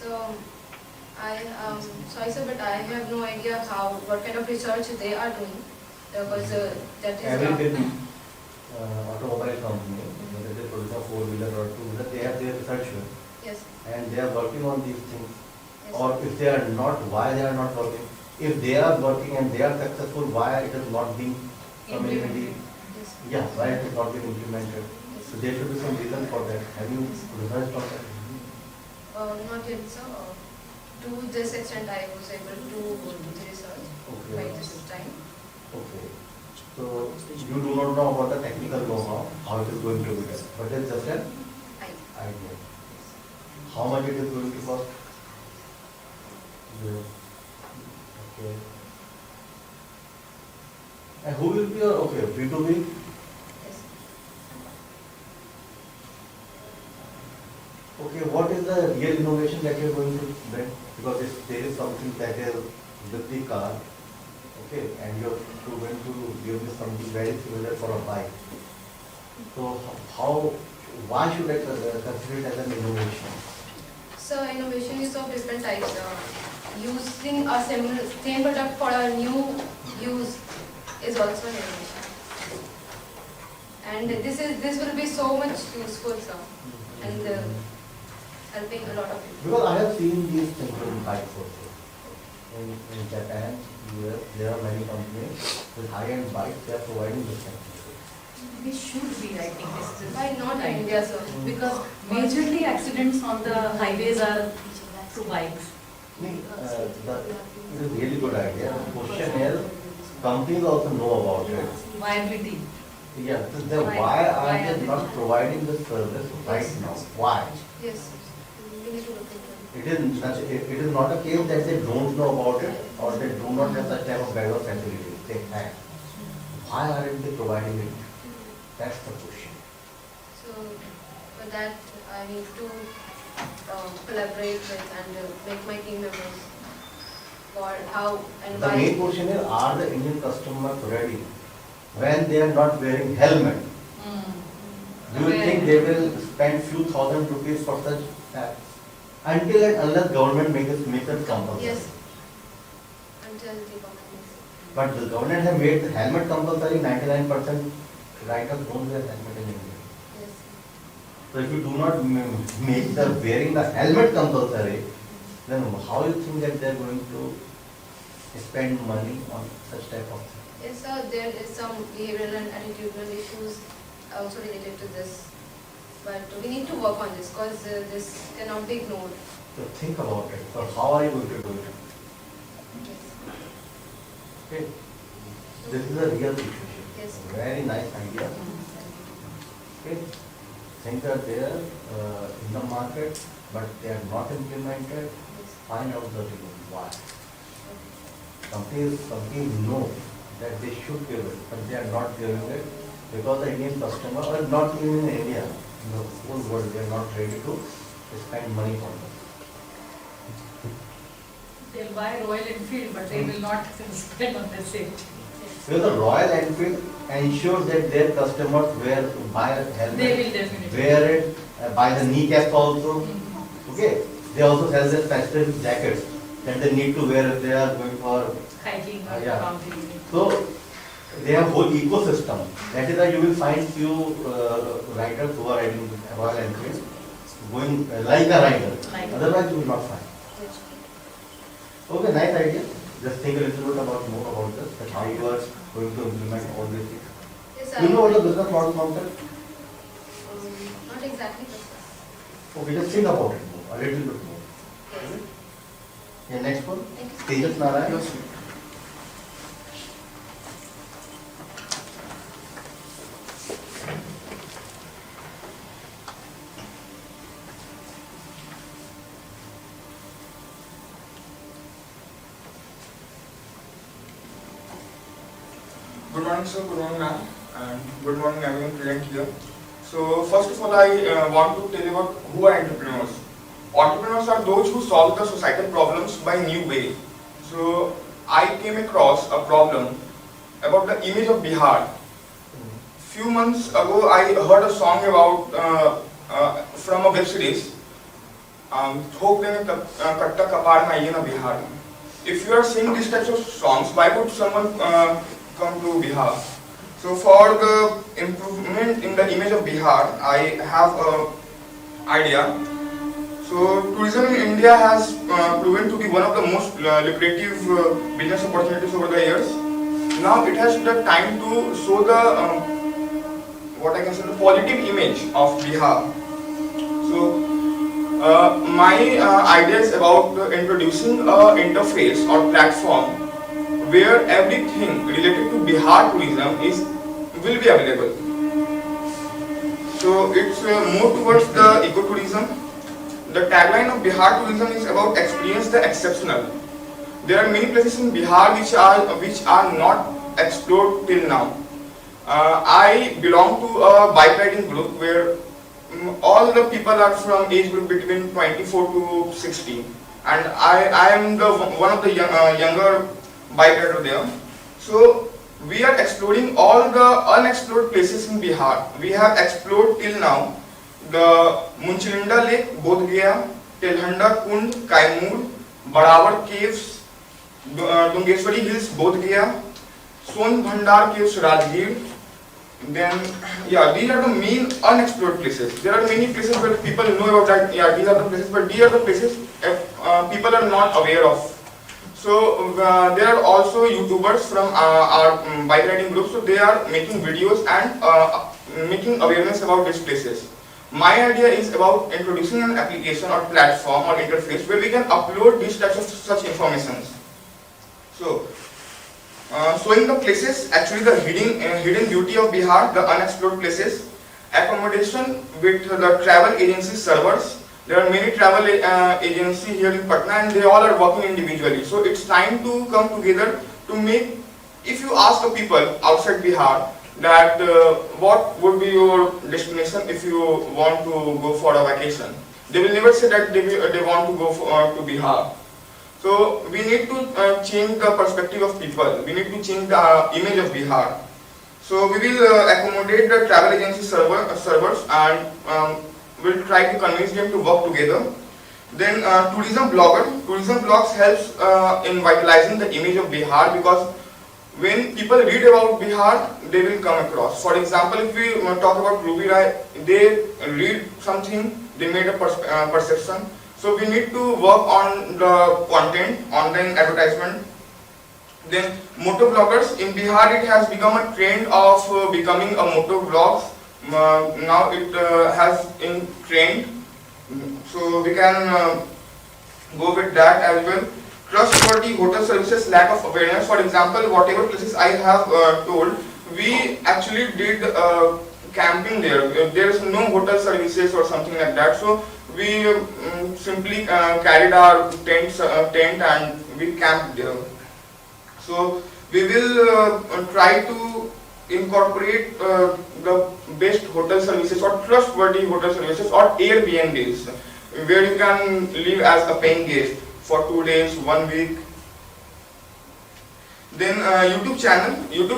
so sorry sir, but I have no idea what kind of research they are doing, because that is Every big automobile company, whether they produce a four-wheeler or two-wheeler, they have their research firm, yes, and they are working on these things. yes. Or if they are not, why they are not working? If they are working and they are successful, why it is not being community? Yes. Yeah, why it is not being implemented? So there should be some reason for that. Have you researched on that? Not yet, sir. To this extent, I was able to do the research by Okay. this time. Okay. So you do not know about the technical know-how, how it is going to be done, but it's just an idea. How much it is going to cost? Yeah. Okay. And who will be your, okay, B2B? Yes. Okay, what is the real innovation that you are going to bring? Because there is something that is with the car, okay, and you are going to give me something very similar for a bike. So why should I consider it as an innovation? So innovation is of different types. Using a same product for a new use is also an innovation. And this will be so much useful, sir, and helping a lot of people. Because I have seen these things in bikes also. In Japan, US, there are many companies with high-end bikes, they are providing this kind of thing. We should be, I think, this is Why not in India, sir? because majorly accidents on the highways are through bikes. It is really good idea. The question is, companies also know about it. Viability. Yeah, then why are they not providing this service right now? Why? Yes, we need to look into it. It is not a case that they don't know about it or they do not have such type of background facilities. They have. Why aren't they providing it? That's the question. So for that, I need to collaborate with and make my team members for how and The why. main question is, are the Indian customers ready when they are not wearing helmet? Do you think they will spend few thousand rupees for such apps? Until and unless government makes it compulsory. Yes. Until the government. But the government has made the helmet compulsory, 99% riders don't wear helmet in India. Yes. So if you do not make the wearing the helmet compulsory, then how you think that they are going to spend money on such type of thing? Yes, sir, there is some behavioral and attitudinal issues also related to this. But we need to work on this because this cannot be ignored. So think about it. So how are you going to do it? Yes. Okay. This is a real situation. Yes. Very nice idea. Okay. Things are there in the market, but they are not implemented. Yes. Find out the reason why. Companies know that they should give it, but they are not giving it because the Indian customer, or not even in India, in the whole world, they are not ready to spend money on them. They'll buy Royal Enfield, but they will not spend on their safety. Because the Royal Enfield ensures that their customers buy a They helmet, will definitely. wear it, buy the kneecaps also. Mhm. Okay, they also sell their festive jackets that they need to wear if they are going for. Hiking or Yeah. mountain. So they have whole ecosystem. That is why you will find few riders who are riding Royal Enfield going like a rider. Like- Otherwise, you will not find. Okay, nice idea. Just think a little bit more about this, that how you are going to implement all these things. Yes, You know what the business model concept? Not exactly this. Okay, just think about it more, a little bit more. Yes. Yeah, next one. Tejas Narayan. Good morning, sir. Good morning, ma'am. And good morning, everyone present here. So, first of all, I want to tell you about who are entrepreneurs. Entrepreneurs are those who solve the societal problems by new way. So, I came across a problem about the image of Bihar. Few months ago, I heard a song about from a web series. Thok denge katta kapar mein ye na Bihar. If you are singing these types of songs, why would someone come to Bihar? So for the improvement in the image of Bihar, I have an idea. So tourism in India has proven to be one of the most lucrative business opportunities over the years. Now it has the time to show the what I can say the positive image of Bihar. So my idea is about introducing an interface or platform where everything related to Bihar tourism will be available. So it's more towards the ecotourism. The tagline of Bihar tourism is about experience the exceptional. There are many places in Bihar which are not explored till now. I belong to a bike riding group where all the people are from age group between 24 to 16, and I am one of the younger bike rider there. So we are exploring all the unexplored places in Bihar. We have explored till now the Munchilinda Lake, Bodh Gaya, Telhanda Kund, Kaimur, Badawar Caves, Dungeshwari Hills, Bodh Gaya, Son Bhandar Caves, Rajgir. Then, yeah, these are the main unexplored places. There are many places where people know about that. Yeah, these are the places, but these are the places people are not aware of. So there are also YouTubers from our bike riding group. So they are making videos and making awareness about these places. My idea is about introducing an application or platform or interface where we can upload these types of such informations. So. Showing the places, actually the hidden beauty of Bihar, the unexplored places, accommodation with the travel agency servers. There are many travel agencies here in Patna and they all are working individually. So it's time to come together to make, if you ask the people outside Bihar that what would be your destination if you want to go for a vacation, they will never say that they want to go to Bihar. So we need to change the perspective of people. We need to change the image of Bihar. So we will accommodate the travel agency servers and we'll try to convince them to work together. Then tourism blogger. Tourism blogs helps in vitalizing the image of Bihar, because when people read about Bihar, they will come across. For example, if we talk about Ruby Rai, they read something, they made a perception. So we need to work on the content, online advertisement. Then motor bloggers. In Bihar, it has become a trend of becoming a motor vlogs. Now it has in trend. So we can go with that as well. Trustworthy hotel services, lack of awareness. For example, whatever places I have told, we actually did camping there. There is no hotel services or something like that. So we simply carried our tent and we camped there. So we will try to incorporate the best hotel services or trustworthy hotel services or Airbnbs. where you can live as a paying guest for 2 days, 1 week. Then YouTube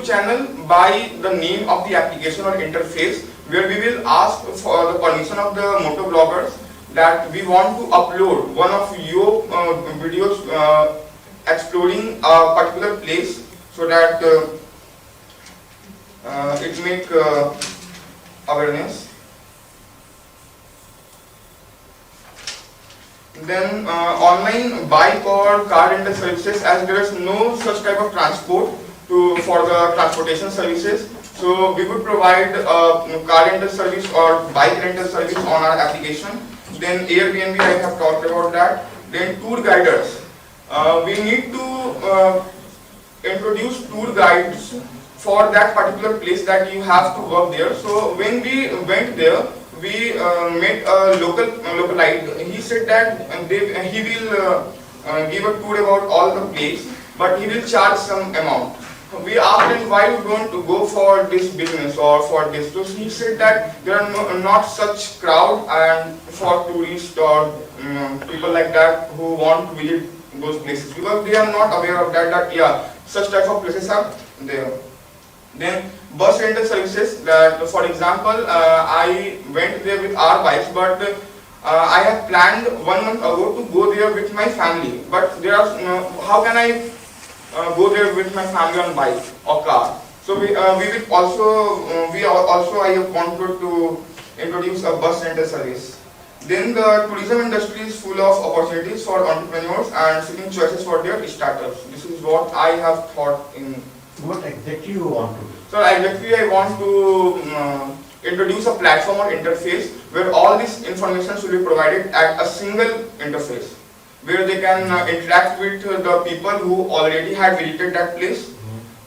channel by the name of the application or interface, where we will ask for the permission of the motor bloggers that we want to upload one of your videos exploring a particular place, so that it make awareness. Then online bike or car rental services, as there is no such type of transport for the transportation services, so we would provide car rental service or bike rental service on our application. Then Airbnb, I have talked about that. Then tour guiders, we need to introduce tour guides for that particular place that you have to work there. So when we went there, we met a localite. He said that he will give a tour about all the place, but he will charge some amount. We asked him why you don't go for this business or for this. So he said that there are not such crowd and for tourists or people like that who want to visit those places, because they are not aware of that yeah, such type of places are there. Then bus rental services, that for example I went there with our bikes, but I have planned 1 month ago to go there with my family, but there are how can I go there with my family on bike or car? So we will also I have wanted to introduce a bus rental service. Then the tourism industry is full of opportunities for entrepreneurs and seeking choices for their startups. This is what I have thought in. What exactly you want to do? So exactly I want to introduce a platform or interface where all this information should be provided at a single interface, where they can interact with the people who already had visited that place,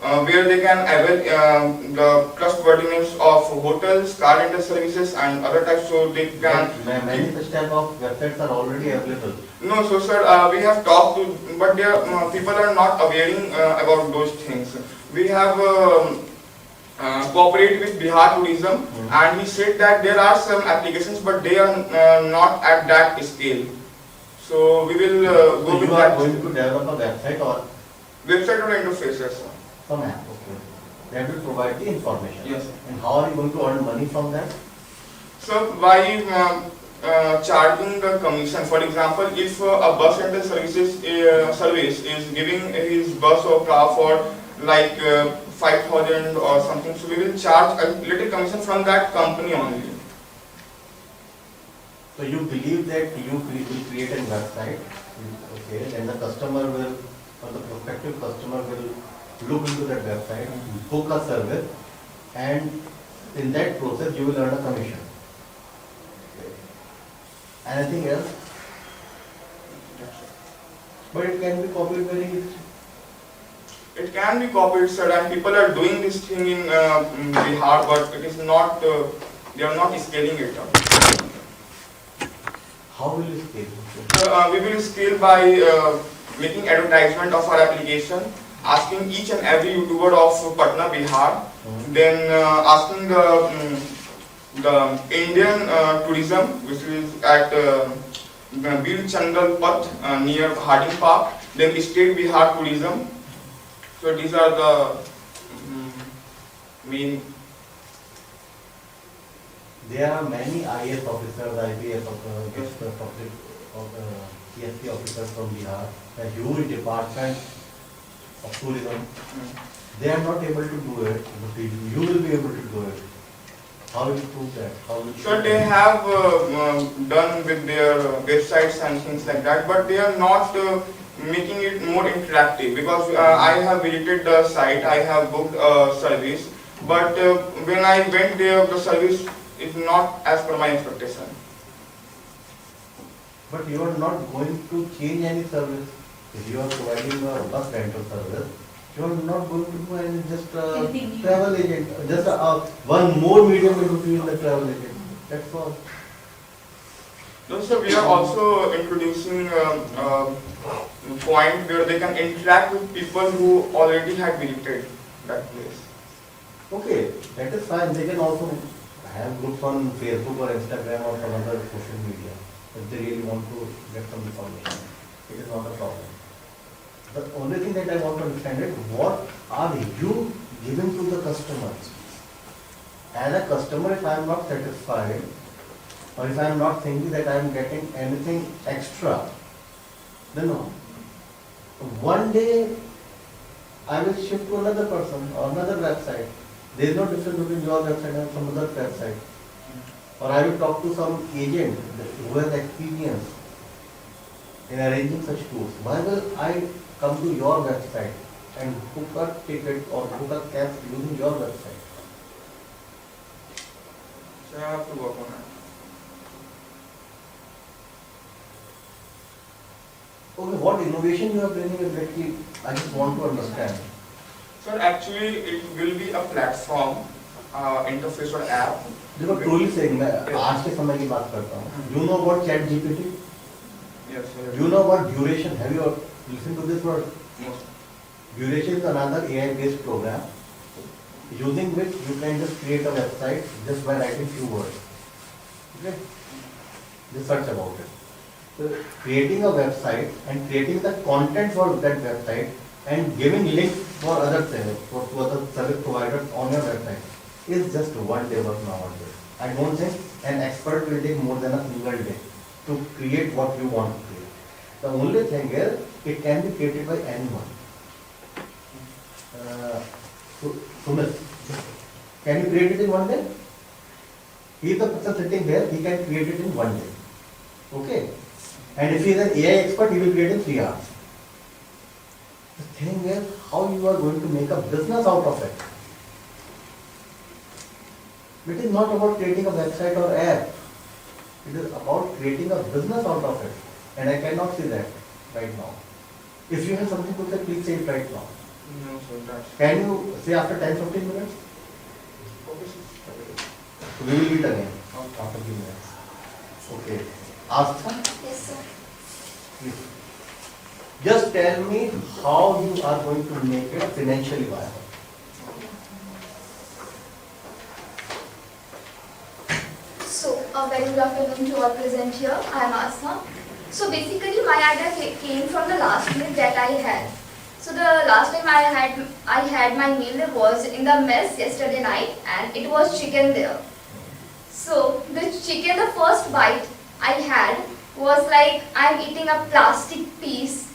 where they can avail the trustworthiness of hotels, car rental services and other types, so they can... Many such type of websites are already available. No, so sir, we have talked to, but there people are not aware about those things. We have cooperated with Bihar Tourism, and he said that there are some applications, but they are not at that scale. So we will go with that. You are going to develop a website or interface, yes, sir. some app, okay. That will provide the information. Yes. And how are you going to earn money from that? So by charging the commission, for example, if a bus rental service is giving his bus or car for like 5,000 or something, so we will charge a little commission from that company only. So you believe that you will create a website, okay, then the customer will, or the prospective customer will look into that website, book a service, and in that process you will earn a commission. Okay. Anything else? But it can be copied very easily. It can be copied, sir, and people are doing this thing in Bihar, but it is not, they are not scaling it up. How will you scale? So, we will scale by making advertisement of our application, asking each and every YouTuber of Patna, Bihar, then asking the Indian tourism, which is at Bir Changal Path near Harding Park, then state Bihar tourism. So these are the main. There are many IAS officers, IPS officers, CSP officers from Bihar, a huge department of tourism. They are not able to do it, but you will be able to do it. How will you prove that? How will you Sure, they have done with their websites and things like that, but they are not making it more interactive, because I have visited the site, I have booked a service, but when I went there, the service is not as per my expectation. But you are not going to change any service. If you are providing a bus rental service, you are not going to do any just travel agent, just one more medium in between the travel agent. That's all. No, sir, we are also introducing a point where they can interact with people who already had visited that place. Okay, that is fine. They can also have groups on Facebook or Instagram or some other social media. if they really want to get some information. It is not a problem. The only thing that I want to understand is what are you giving to the customers? As a customer, if I am not satisfied, or if I am not thinking that I am getting anything extra, then no. One day I will shift to another person or another website. There is no difference between your website and some other website. Or I will talk to some agent who has experience in arranging such tours. Why will I come to your website and book a ticket or book a cab using your website? So I have to work on it. Okay, what innovation you are bringing exactly? I just want to understand. Sir, actually it will be a platform, interface or app. देखो truly saying मैं आज के समय की बात करता हूँ. You know about Chat GPT? Yes, sir. You know about duration? Have you listened to this word? No. Duration is another AI-based program using which you can just create a website just by writing few words. Okay? Just search about it. So creating a website and creating the content for that website and giving links for other to other service providers on your website is just one day work nowadays. I don't think an expert will take more than a single day to create what you want to create. The only thing is it can be created by anyone. Sumit, can you create it in one day? He is the person sitting here, he can create it in one day. Okay? And if he is an AI expert, he will create in 3 hours. The thing is how you are going to make a business out of it. It is not about creating a website or app. It is about creating a business out of it. And I cannot see that right now. If you have something to say, please say it right now. No, sir, that's. Can you say after 10-15 minutes? Okay, sir. So we will meet again after 15 minutes. Okay. Ask her. Yes, sir. Please. Just tell me how you are going to make it financially viable. So, a very good afternoon to all present here. I am Asma. So basically my idea came from the last meal that I had. So the last time I had my meal was in the mess yesterday night and it was chicken there. So the chicken, the first bite I had was like I'm eating a plastic piece.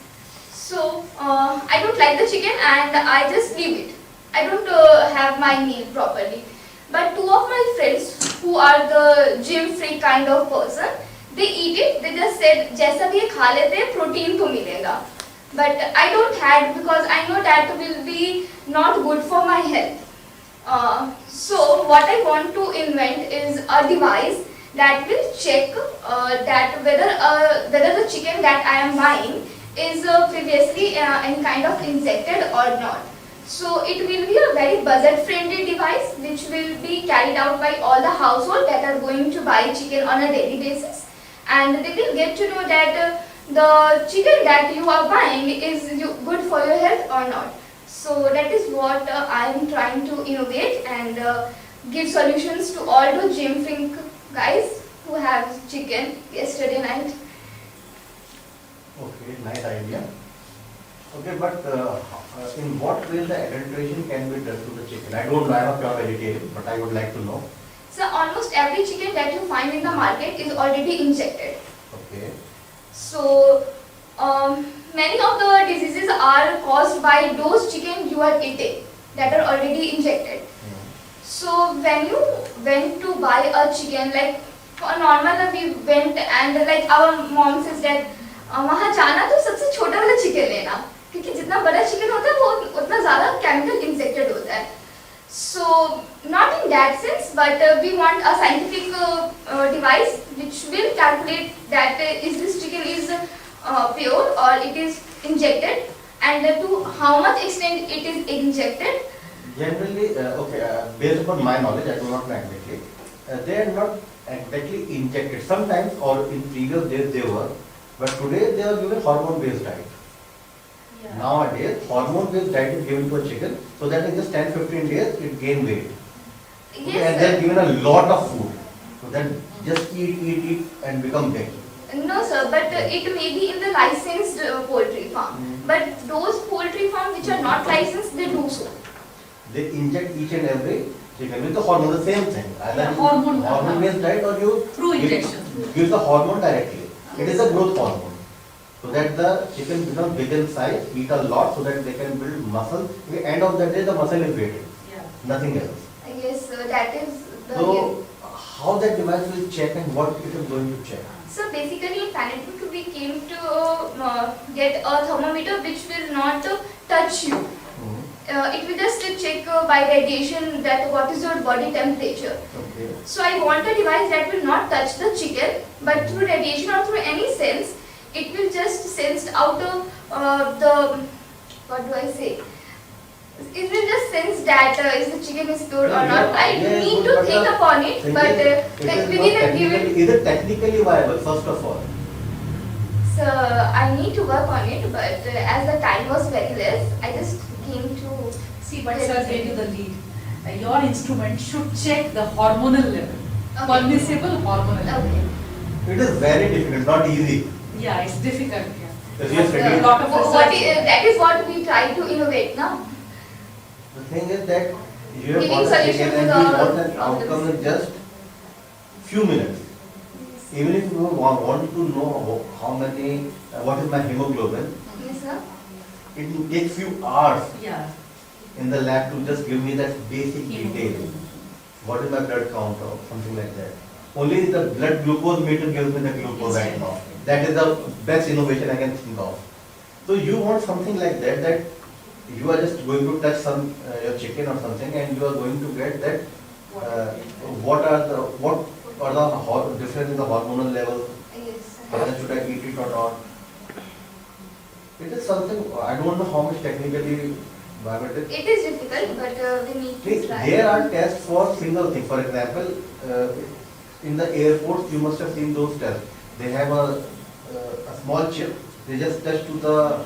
So I don't like the chicken and I just leave it. I don't have my meal properly. But two of my friends who are the gym freak kind of person, they eat it. They just said, "जैसा भी ये खा लेते हैं, protein तो मिलेगा." But I don't had because I know that will be not good for my health. So what I want to invent is a device that will check that whether the chicken that I am buying is previously any kind of injected or not. So it will be a very budget-friendly device which will be carried out by all the household that are going to buy chicken on a daily basis, and they will get to know that the chicken that you are buying is good for your health or not. So that is what I am trying to innovate and give solutions to all the gym freak guys who have chicken yesterday night. Okay, nice idea. Okay, but in what way the adulteration can be done to the chicken? I don't know, I am a pure vegetarian, but I would like to know. So almost every chicken that you find in the market is already injected. Okay. So many of the diseases are caused by those chicken you are eating that are already injected. So when you went to buy a chicken, like for normal we went and like our mom says that वहाँ जाना तो सबसे छोटा वाला chicken लेना, क्योंकि जितना बड़ा चिकन होता है वो उतना ज़्यादा केमिकल इंजेक्टेड होता है. So not in that sense, but we want a scientific device which will calculate that is this chicken is pure or it is injected, and to how much extent it is injected. Generally, based upon my knowledge, I do not know exactly. They are not exactly injected. Sometimes, or in previous days they were, but today they are given hormone-based diet. Yeah. Nowadays, hormone-based diet is given to a chicken, so that in just 10-15 days it gain weight. Okay, Yes, and they are sir. given a lot of food, so then just eat and become big. No, sir, but it may be in the licensed poultry farm. But those poultry farms which are not licensed, they do so. They inject each and every chicken with the hormone, the same thing. Either Yeah, you hormone. based diet or you Through injection. give the hormone directly. It is a growth hormone. So that the chicken becomes big in size, eat a lot so that they can build muscle. At the end of the day, the muscle is created. Yeah. Nothing else. Yes, sir, that is the. So how that device will check and what it is going to check? So basically in Planet we came to get a thermometer which will not touch you. It will just check by radiation that what is your body temperature. Okay. So I want a device that will not touch the chicken, but through radiation or through any sense, it will just sense out the, what do I say? It will just sense that is the chicken is pure or not. I need to think upon it, but within a given. Is it technically viable, first of all? So I need to work on it, but as the time was very less, I just came to. See, but sir gave you the lead. Your instrument should check the hormonal level. Permissible hormonal level. Okay. It is very difficult, not easy. Yeah, it's difficult. Yeah. Because you are studying. A lot of research. That is what we try to innovate now. The thing is that you have Giving got a solution chicken to and you the want an outcome in just few minutes. Even if you want to know how many, what is my hemoglobin, Yes, sir. it will take few hours Yeah. in the lab to just give me that basic detail. What is my blood count or something like that. Only the blood glucose meter gives me the glucose right now. That is the best innovation I can think of. So you want something like that, that you are just going to touch some your chicken or something, and you are going to get that what are the difference in the hormonal level, Yes, sir. whether should I eat it or not. It is something I don't know how much technically viable it is. It is difficult, but we need to try. There are tests for single thing. For example, in the airports, you must have seen those tests. They have a small chip. They just touch to the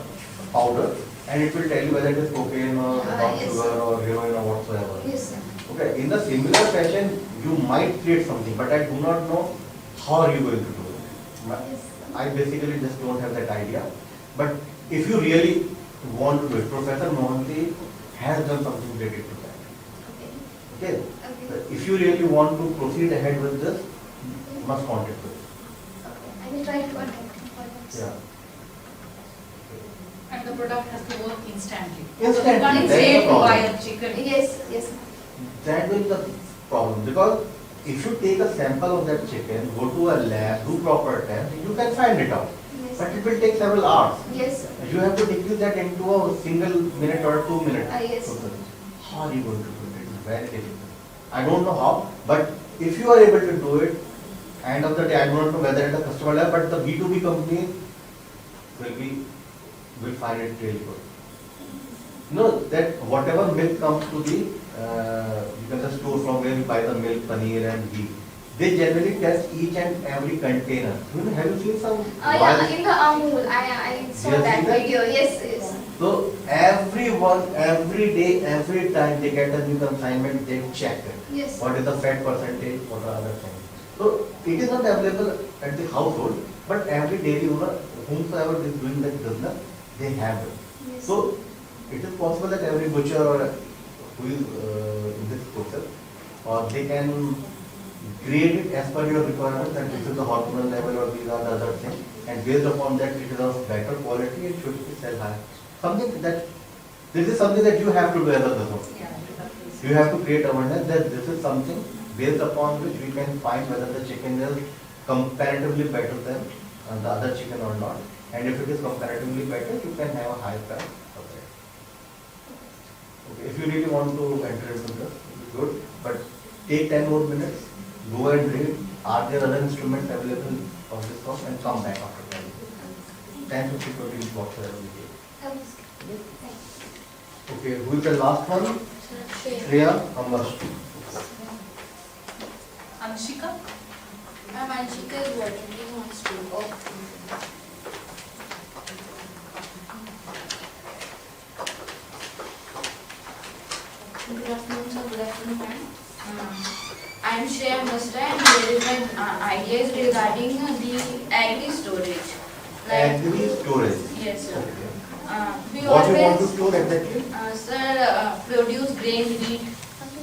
powder, and it will tell you whether it is cocaine or brown Yes, sugar or heroin or whatsoever. Yes, sir. Okay. In the similar fashion, you might create something, but I do not know how are you going to do it. Yes, sir. I basically just don't have that idea. But if you really want to do it, Professor Mohanty has done something related to that. Okay. Okay. Okay. If you really want to proceed ahead with this, you must contact with. I will try to contact him for that. Yeah. And the product has to work instantly. Instantly, You can't that's the wait to problem. buy a chicken. Yes, yes. That will be the problem, because if you take a sample of that chicken, go to a lab, do proper test, you can find it out. Yes. But it will take several hours. Yes, sir. You have to decrease that into a single minute or 2 minutes. Yes. How are you going to do it? It's very difficult. I don't know how, but if you are able to do it, end of the day, I don't know whether at the customer level, but the B2B company will find it really good. You know that whatever milk comes to the, you can just store from where you buy the milk, paneer and ghee. They generally test each and every container. Have you seen some? Yeah, in the Amul, I saw You have that seen that? video. Yes, yes. So everyone, every day, every time they get a new consignment, they check it. Yes. What is the fat percentage, what are other things. So it is not available at the household, but every dairy owner, whomsoever is doing that business, they have it. Yes. So it is possible that every butcher or who is in this process, or they can create it as per your requirement, that this is the hormonal level or these are the other things, and based upon that it is of better quality, it should be sell high. Something that, this is something that you have to do as a business. Yeah. You have to create awareness that this is something based upon which we can find whether the chicken is comparatively better than the other chicken or not. And if it is comparatively better, you can have a high price of it. Okay, if you really want to enter into this, good, but take 10 more minutes, go and read, are there other instruments available of this sort, and come back after 10, 15, 20 minutes, whatsoever we take. Okay, who is the last one? Shreya Amar. Anshika? Anshika is working on school. Good afternoon, sir. Good afternoon, ma'am. I am Shreya Masta, and here is my idea is regarding the agri storage. Agri storage. Yes, sir. Okay. We What you want to always, store exactly? sir, produce grain, wheat,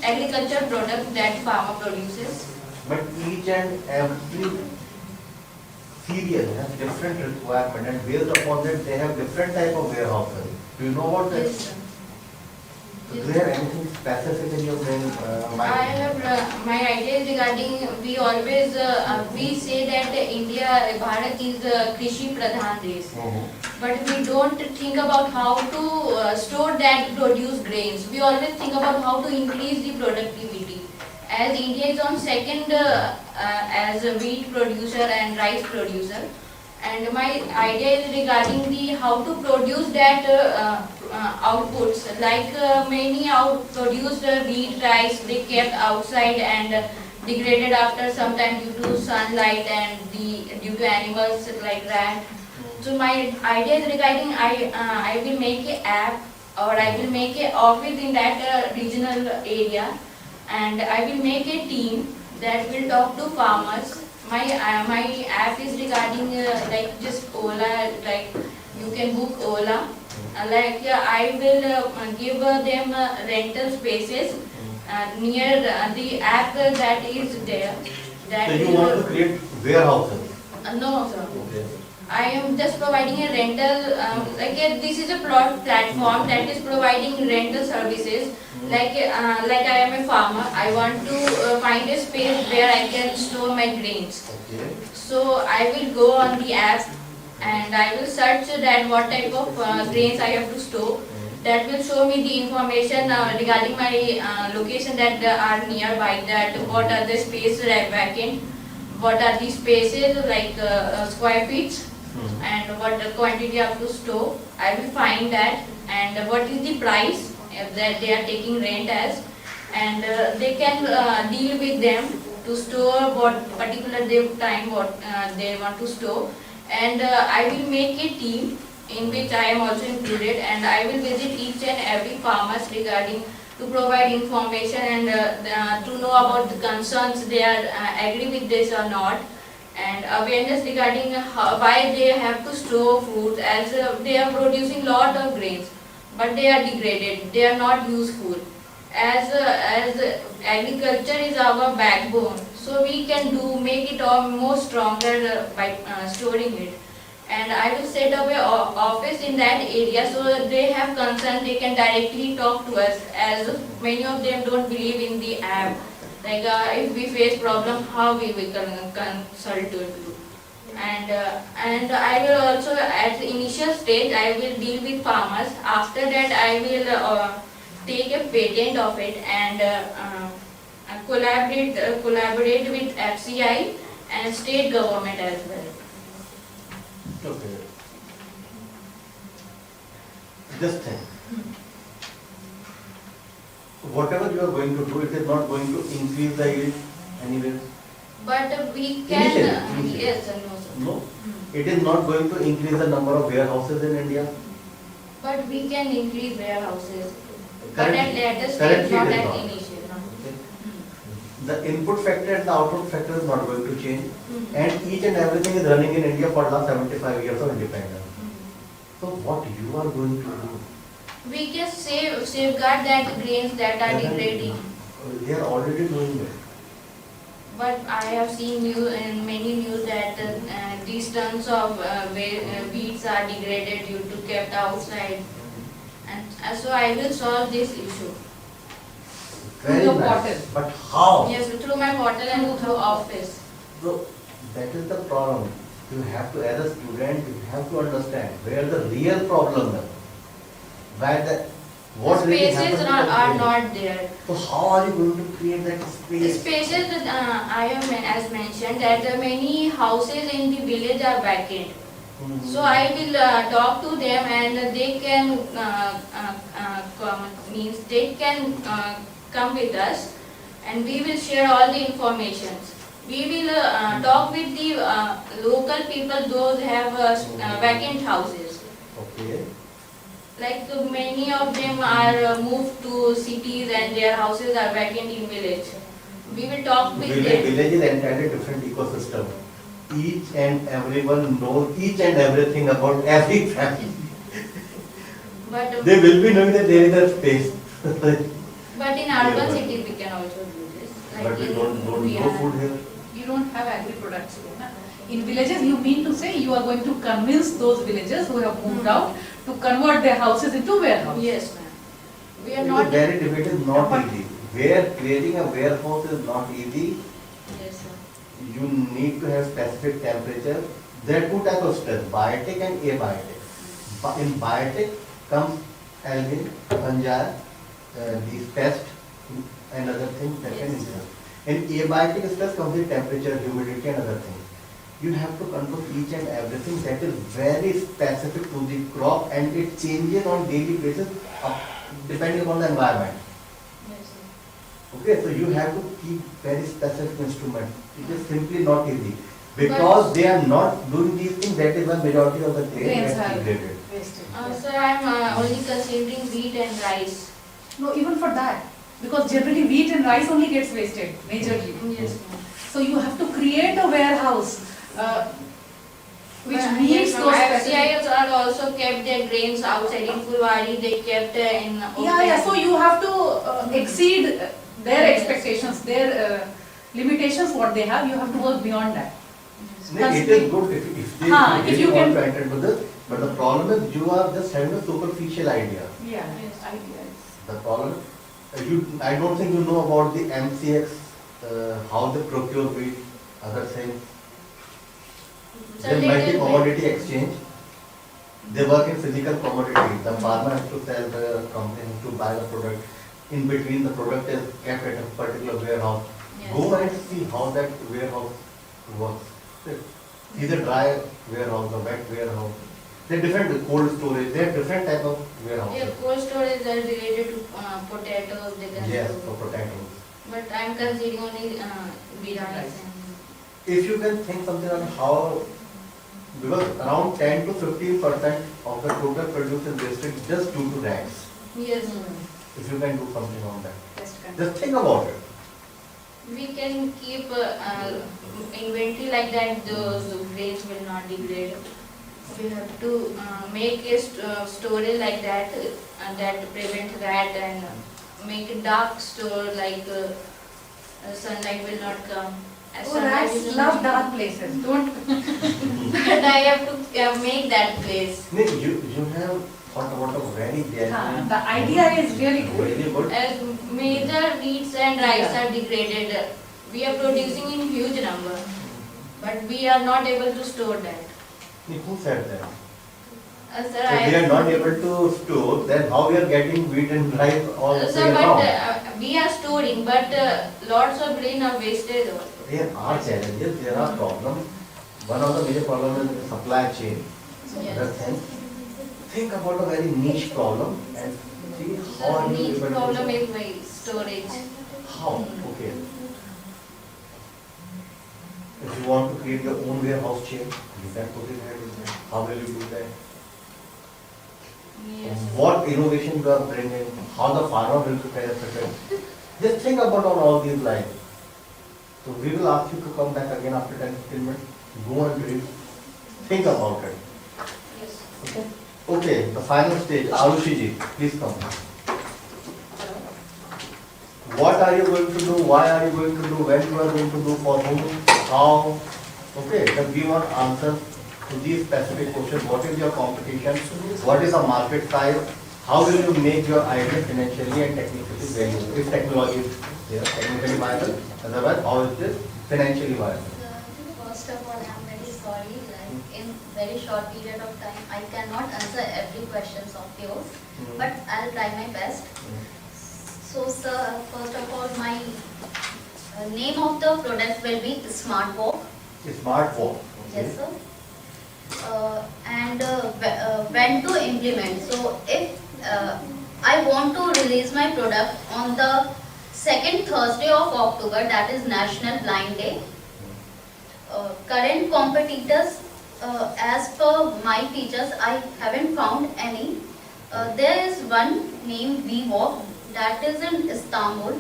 agriculture product that farmer produces. But each and every cereal has different requirement, and based upon that they have different type of warehouses. Do you know about that? Yes, sir. Do you have anything specific in your brain, I mind? have my idea is regarding we always we say that India Bharat is Krishi Pradhan desh, Mhm. but we don't think about how to store that produce grains. We always think about how to increase the productivity. As India is on second as a wheat producer and rice producer, and my idea is regarding the how to produce that outputs, like many produced wheat, rice, they kept outside and degraded after some time due to sunlight and due to animals like rat. So my idea is regarding I will make a app, or I will make a office in that regional area, and I will make a team that will talk to farmers. My app is regarding like just Ola, like you can book Ola. I will give them rental spaces near the app that is there. That So you will, want to create warehouses? no, sir. Okay. I am just providing a rental, this is a plot platform that is providing rental services. Like I am a farmer, I want to find a space where I can store my grains. Okay. So I will go on the app and I will search that what type of grains I have to store. That will show me the information regarding my location that are nearby, that what are the spaces vacant, what are the spaces like square feet, and what the quantity I have to store. I will find that, and what is the price that they are taking rent as, and they can deal with them to store what particular time what they want to store. And I will make a team in which I am also included, and I will visit each and every farmers regarding to provide information and to know about the concerns they are agree with this or not, and awareness regarding why they have to store food, as they are producing lot of grains but they are degraded, they are not useful. As agriculture is our backbone, so we can make it all more stronger by storing it. And I will set up a office in that area, so they have concern, they can directly talk to us, as many of them don't believe in the app. Like if we face problem, how we will consult to you. And I will also, at the initial stage, I will deal with farmers. After that, I will take a patent of it and collaborate with FCI and state government as well. Okay. Just think. Whatever you are going to do, it is not going to increase the yield anywhere. But we can, Initially. yes or no, sir? No. It is not going to increase the number of warehouses in India. But we can increase warehouses. But at Currently- later stage, currently not it is at not. initial. Okay. The input factor and the output factor is not going to change. And each and everything is running in India for the last 75 years of independence. So what you are going to do? We can safeguard that grains that are degrading. They are already doing it. But I have seen in many news that these tons of wheats are degraded due to kept outside. And so I will solve this issue. Very your nice. portal. But how? Yes, through my portal and through office. So that is the problem. You have to, as a student, you have to understand where the real problem is. Where the what really Spaces happened to the are brain. not there. So how are you going to create that The space? spaces that I have as mentioned that many houses in the village are vacant. So I will talk to them and they can come with us, and we will share all the information. We will talk with the local people, those have vacant houses. Okay. Like many of them are moved to cities and their houses are vacant in village. We will talk with them. Village is entirely different ecosystem. Each and everyone knows each and everything about every family. But They will be knowing that there is a space. but in urban cities we can also do this. But we in don't grow Guyana. food here. You don't have agri products here. Na? In villages, you mean to say you are going to convince those villagers who have moved out to convert their houses into warehouses? Yes, ma'am. We are It not. is very difficult, it is not But- easy. Creating a warehouse is not easy. Yes, sir. You need to have specific temperature. There are two types of stress, biotic and abiotic. In biotic comes algae, fungi, these pests, and other things that can Yes. interfere. In abiotic stress comes the temperature, humidity and other things. You have to control each and everything that is very specific to the crop and it changes on daily basis depending on the environment. Yes, sir. Okay, so you have to keep very specific instruments. It is simply not easy. Because they are not doing these things, that is why majority of the grain Grains gets are degraded. wasted. Sir, I'm only considering wheat and rice. No, even for that, because generally wheat and rice only gets wasted, majorly. Yes, ma'am. So you have to create a warehouse, which meets Yes, those ma'am. specific. FCIs are also kept their grains outside in Fulwari. They kept in. Yeah, so you have to exceed their expectations, their limitations, what they have, you have to work beyond that. No, it is good if they Haan, if really you want can- to enter into this, but the problem is you are just having a superficial idea. Yeah, Yes. ideas. The problem, I don't think you know about the MCX, how they procure wheat, other things. They make the commodity exchange. They work in physical commodity. The farmer has to sell, the company has to buy the product. In between, the product is kept at a particular warehouse. Yes. Go and see how that warehouse works. See the dry warehouse, the wet warehouse. They're different, the cold storage, they're different type of Yeah, warehouses. cold storage are related to potatoes. They can Yes, do. for potatoes. But I'm considering only wheat and rice. If you can think something on how, because around 10 to 15% of the total produce is wasted just due to rats. Yes. If you can do something on that. Best country. Just think about it. We can keep inventory like that, those grains will not degrade. We have to make a storage like that, that prevent that, and make a dark store like sunlight will not come. As Oh, sunlight rats is love not- dark places, don't. But I have to make that place. No, you have thought about a very genuine. The idea is really good. Very good. As major wheats and rice are degraded, we are producing in huge number, but we are not able to store that. Who said that? Sir, If we are not able to store, then how we are getting wheat and rice all Sir, year but round? we are storing, but lots of grain are wasted also. There are challenges, there are problems. One of the major problems is the supply chain. Yes. Other thing, think about a very niche problem and see how The are you main able to. problem is my storage. How? Okay. If you want to create your own warehouse chain, you can put it there. How will you do that? Yes. What innovation you are bringing? How the farmer will be benefited? Just think about on all these lines. So we will ask you to come back again after 10-15 minutes. Go and read. Think about it. Yes. Okay? Okay, the final stage. Arushi ji, please come. What are you going to do? Why are you going to do? When you are going to do? For whom? How? Okay, just give an answer to these specific questions. What is your competition? What is the market size? How will you make your idea financially and technically valuable? If technology is there, technically viable. Otherwise, how is this financially viable? First of all, I'm very sorry, like in very short period of time, I cannot answer every questions of yours, but I'll try my best. So sir, first of all, my name of the product will be Smart Walk. Smart walk. Yes, sir. And when to implement. So if I want to release my product on the second Thursday of October, that is National Blind Day. Current competitors, as per my teachers, I haven't found any. There is one named VWalk that is in Istanbul.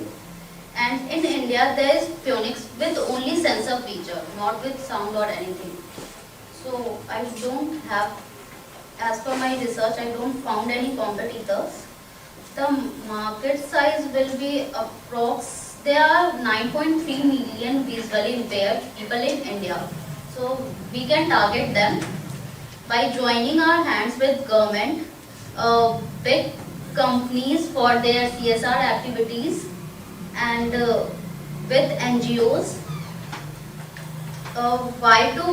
And in India, there is phonics with only sensor feature, not with sound or anything. So I don't have, as per my research, I don't found any competitors. The market size will be approx. There are 9.3 million visually impaired people in India. So we can target them by joining our hands with government, big companies for their CSR activities, and with NGOs. Why to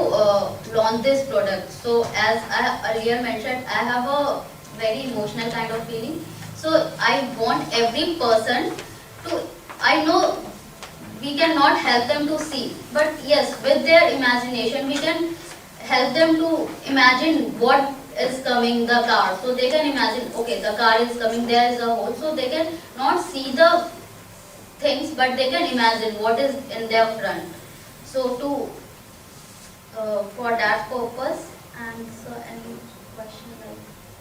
launch this product? So as I earlier mentioned, I have a very emotional kind of feeling. So I want every person to, I know we cannot help them to see, but yes, with their imagination we can help them to imagine what is coming, the car. So they can imagine, okay, the car is coming, there is a hole. So they can not see the things, but they can imagine what is in their front. So to for that purpose. And so any question like?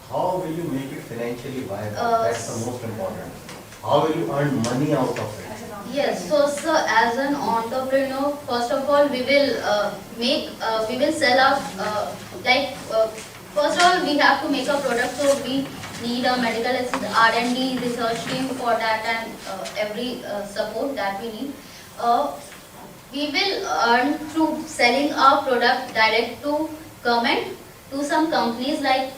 How will you make it financially viable? That's the most important. How will you earn money out of it? Yes, so sir, as an entrepreneur, first of all, we will sell our, first of all, we have to make a product, so we need a medical R&D research team for that, and every support that we need. We will earn through selling our product direct to government, to some companies, like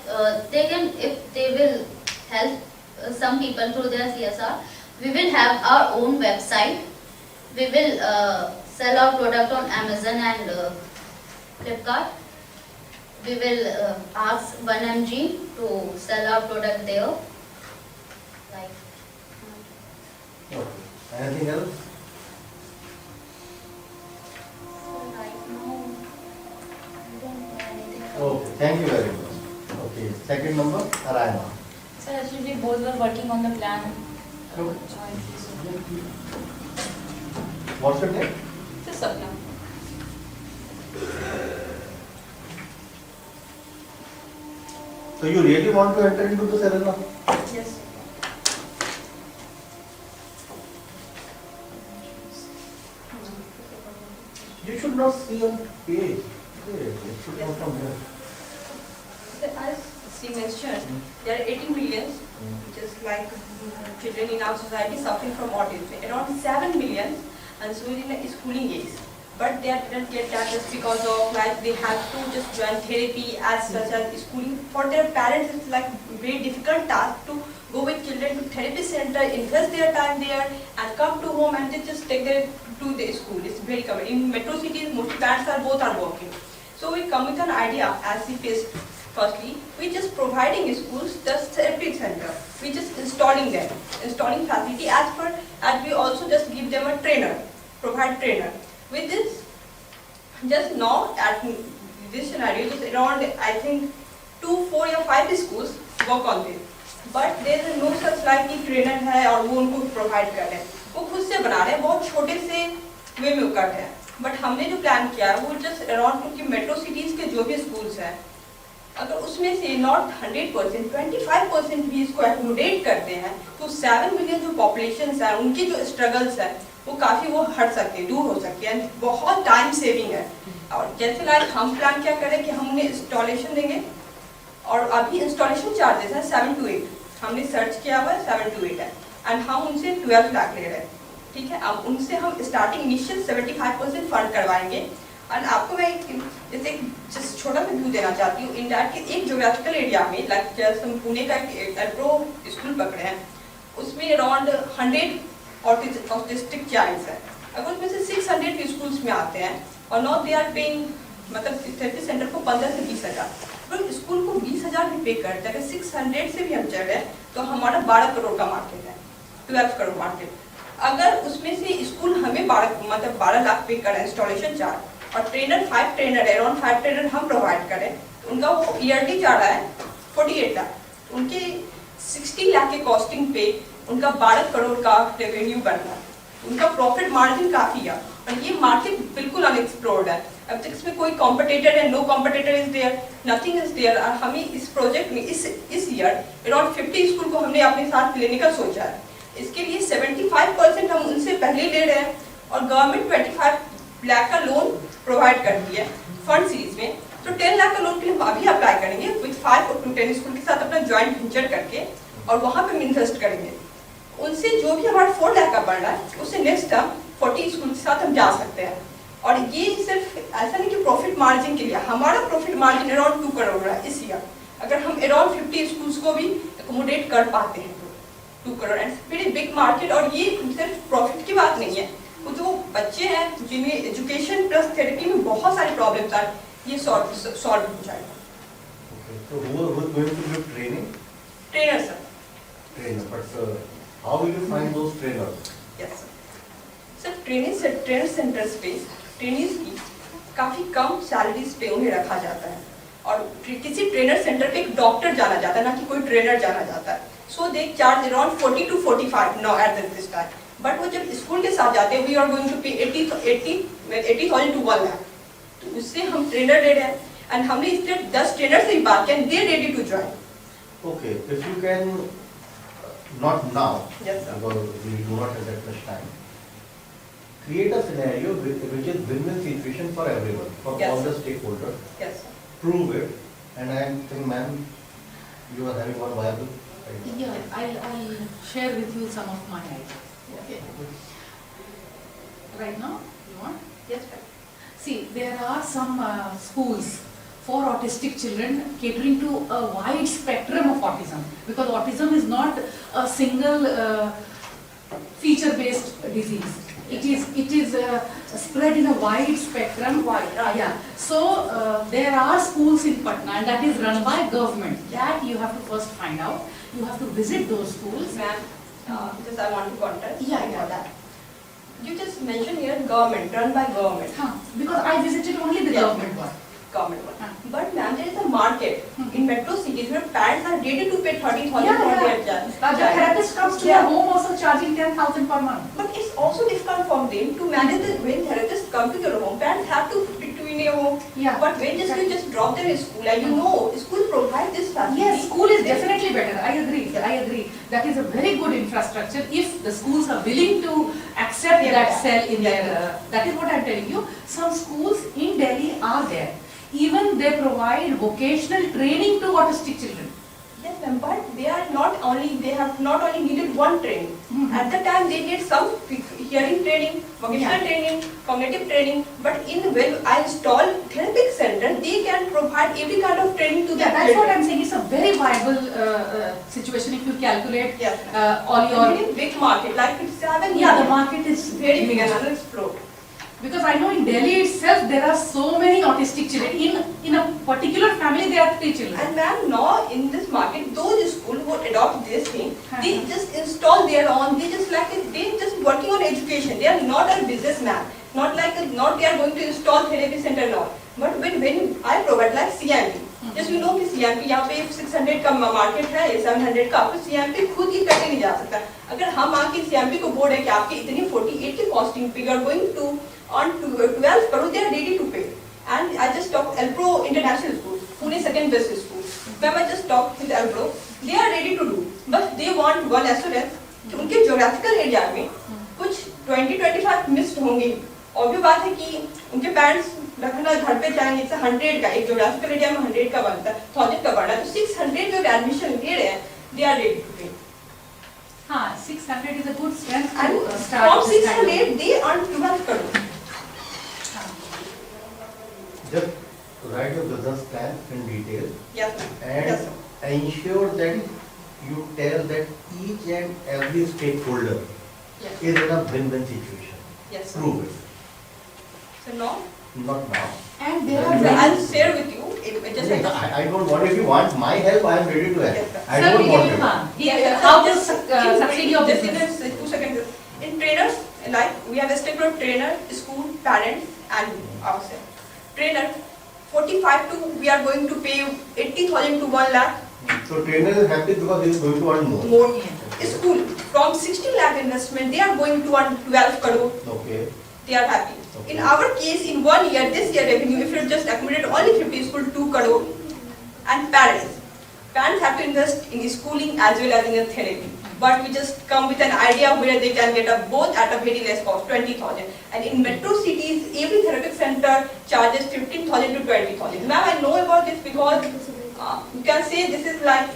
they can, if they will help some people through their CSR. We will have our own website. We will sell our product on Amazon and Flipkart. We will ask 1mg to sell our product there. Like. Okay. Anything else? So right now, I don't know anything. Okay, thank you very much. Okay, second number, Arayana. So actually we both were working on the plan Okay. jointly. What's your name? So Sapna. So you really want to enter into this arena? Yes. You should not see on page. Okay, it should come from here. As she mentioned, there are 18 million, just like children in our society suffering from autism. Around 7 million, and so in the schooling age. But they didn't get that just because of like they have to just join therapy as such as schooling. For their parents, it's like very difficult task to go with children to therapy center, invest their time there, and come to home and they just take them to the school. It's very common. In metro cities, most parents are both are working. So we come with an idea as we faced. Firstly, we just providing schools just therapy center. We just installing them, installing facility as per, and we also just give them a trainer, provide trainer. With this, just now at this scenario, just around I think 2, 4 or 5 schools work on this. But there is no such like कि trainer है और वो उनको provide कर रहे हैं. वो खुद से बना रहे हैं, बहुत छोटे से वे में कर रहे हैं. But हमने जो plan किया है वो just around क्योंकि metro cities के जो भी schools हैं, अगर उसमें से not 100%, 25% भी इसको accommodate करते हैं, तो 7 million जो populations हैं, उनकी जो struggles हैं, वो काफी वो हट सकते हैं, दूर हो सकते हैं, बहुत टाइम सेविंग है. और जैसे लाइक हम प्लान क्या करें कि हम उन्हें इंस्टॉलेशन देंगे और अभी इंस्टॉलेशन चार्जेस हैं 7 to 8. हमने सर्च किया हुआ है 7 to 8 है एंड हम उनसे 12 लाख ले रहे हैं. ठीक है, अब उनसे हम स्टार्टिंग इनिशियल 75% फंड करवाएंगे. और आपको मैं जैसे जस्ट छोटा सा व्यू देना चाहती हूँ. इंडिया के एक ज्योग्राफिकल एरिया में लाइक जैसे हम पुणे का एल्प्रो स्कूल पकड़े हैं, उसमें अराउंड 100 ऑटिस्टिक चाइल्ड्स है. अगर उसमें से 600 स्कूल्स में आते हैं और नॉट दे आर पेइंग, मतलब थेरेपी सेंटर को 15 से 20 हज़ार, अगर स्कूल को 20 हज़ार भी पे करते हैं, अगर 600 से भी हम चल रहे हैं तो हमारा 12 करोड़ का मार्केट है, 12 करोड़ मार्केट. अगर उसमें से स्कूल हमें 12 लाख पे करें इंस्टॉलेशन चार्ज और ट्रेनर 5 ट्रेनर अराउंड 5 ट्रेनर हम प्रोवाइड करें, तो उनका वो ईयरली चार्ज है 48 लाख. उनके 60 लाख के कॉस्टिंग पे उनका 12 करोड़ का रेवेन्यू बनना है. उनका प्रॉफिट मार्जिन काफी है और ये मार्केट बिल्कुल अनएक्सप्लोर्ड है. अब तक इसमें कोई कॉम्पिटिटर है, no competitor is there, nothing is there. और हमें इस प्रोजेक्ट में इस ईयर अराउंड 50 स्कूल को हमने अपने साथ लेने का सोचा है. इसके लिए 75% हम उनसे पहले ले रहे हैं और गवर्नमेंट 25 लाख का लोन प्रोवाइड करती है फंड सीरीज में। तो 10 लाख का लोन के लिए हम अभी अप्लाई करेंगे विद 5 और 10 स्कूल के साथ अपना ज्वाइंट वेंचर करके और वहाँ पे हम इन्वेस्ट करेंगे। उनसे जो भी हमारा 4 लाख का बढ़ रहा है उससे नेक्स्ट हम 40 स्कूल के साथ हम जा सकते हैं। और ये सिर्फ ऐसा नहीं कि प्रॉफिट मार्जिन के लिए, हमारा प्रॉफिट मार्जिन अराउंड 2 करोड़ रहा है इस ईयर। अगर हम अराउंड 50 स्कूल्स को भी एकोमोडेट कर पाते हैं तो 2 crore and very big market. और ये सिर्फ प्रॉफिट की बात नहीं है, वो जो बच्चे हैं जिन्हें एजुकेशन प्लस थेरेपी में बहुत सारी प्रॉब्लम्स आ ये सॉल्व हो जाएगा। Okay, so who is going to give training? Trainer sir. Trainer, but how will you find those trainers? Yes sir, trainer centres पे ट्रेनिंग्स की काफ़ी कम सैलरीज पे उन्हें रखा जाता है और किसी ट्रेनर सेंटर पे एक डॉक्टर जाना जाता है, ना कि कोई ट्रेनर जाना जाता है। So they charge around 40 to 45 now at this time. But वो जब स्कूल के साथ जाते हैं वी आर गोइंग टू पे 80,000 to 1 लाख, तो उससे हम ट्रेनर ले रहे हैं एंड हमने इसलिए 10 ट्रेनर से ही बात किया and they ready to join. Okay, if you can, not now, Yes, sir. because we do not have that much time. Create a scenario which is win-win situation for everyone, for Yes, all sir. the stakeholders. Yes sir. Prove it, and I think, ma'am, you are having one viable idea. Yeah, I'll share with you some of my ideas. Okay. Right now, you want? Yes sir. See, there are some schools for autistic children catering to a wide spectrum of autism, because autism is not a single feature-based disease. It is spread in a wide spectrum. Yeah. So there are schools in Patna, and that is run by government. That you have to first find out. You have to visit those schools. Ma'am, just I want to contest. Yeah. that. You just mentioned here government, run by government. Because I visited only the Yeah. government one. Government one. But ma'am, there is a market in metro cities where parents are ready to pay 30,000 Yeah, for yeah. their child. The therapist comes to your home also charging 10,000 per month. But it's also difficult for them to manage the when therapists come to your home. Parents have to between your home. Yeah. But when just you just drop them in school, and you know school provide this facility. Yes, school is definitely better. I agree. That is a very good infrastructure if the schools are willing to accept that cell in their. That is what I am telling you. Some schools in Delhi are there. Even they provide vocational training to autistic children. Yes, ma'am. But they are not only have not only needed one training. At the time they need some hearing training, vocational training, cognitive training. But when I install therapeutic center, they can provide every kind of training to the That's what I'm saying. It's a very viable situation if you calculate all your. very big market, like it's 7 Yeah, the market is very big and unexplored. Because I know in Delhi itself there are so many autistic children. In a particular family there are 3 children. And ma'am, now in this market, those schools who adopt this thing, they just install their own. They just working on education. They are not a businessman. Not they are going to install therapy center now. But when I provide like CIMP, just you know कि CIMP यहाँ पे 600 का market है, 700 का, आपको CIMP खुद ही करके नहीं जा सकता। अगर हम आके CIMP को बोल रहे हैं कि आपकी इतनी 48 की कॉस्टिंग पे you are going to on 12 crore, they are ready to pay. And I just talked Elpro International School, Pune second best school. When I just talked with Elpro, they are ready to do, but they want one assurance कि उनके geographical area में कुछ 20-25 missed होंगे। और भी बात है कि उनके पेरेंट्स रखना घर पे जाएंगे, इससे 100 का एक geographical area में 100 का बनता है, 1000 का बनता है, तो 600 जो एडमिशन ले रहे हैं, they are ready to pay. हाँ, 600 is a good strength And to start. from 600 they earn 12 crore. Just write your business plan in detail. Yes, ma'am. And Yes, sir. ensure that you tell that each and every stakeholder Yes. is in a win-win situation. Yes, sir. Prove it. So now, Not now. And there are Yeah. very I'll share with you. It just I don't want, if you want my help, I am ready to help. Yes, sir. I don't want it. How to succeed your just business. in 2 seconds. In trainers, like we have a stakeholder of trainer, school, parents, and ourselves. Trainer, 45 to we are going to pay 80,000 to 1 lakh So trainer is happy because he is going to earn more. more. School, from 16 lakh investment, they are going to earn 12 crore. Okay. They are happy. Okay. In our case, in 1 year, this year revenue, if you just accumulate only 50 school, 2 crore. And parents have to invest in schooling as well as in a therapy. but we just come with an idea where they can get a both at a very less cost, 20,000. And in metro cities, every therapeutic center charges 15,000 to 20,000. Ma'am, I know about this because you can say this is like,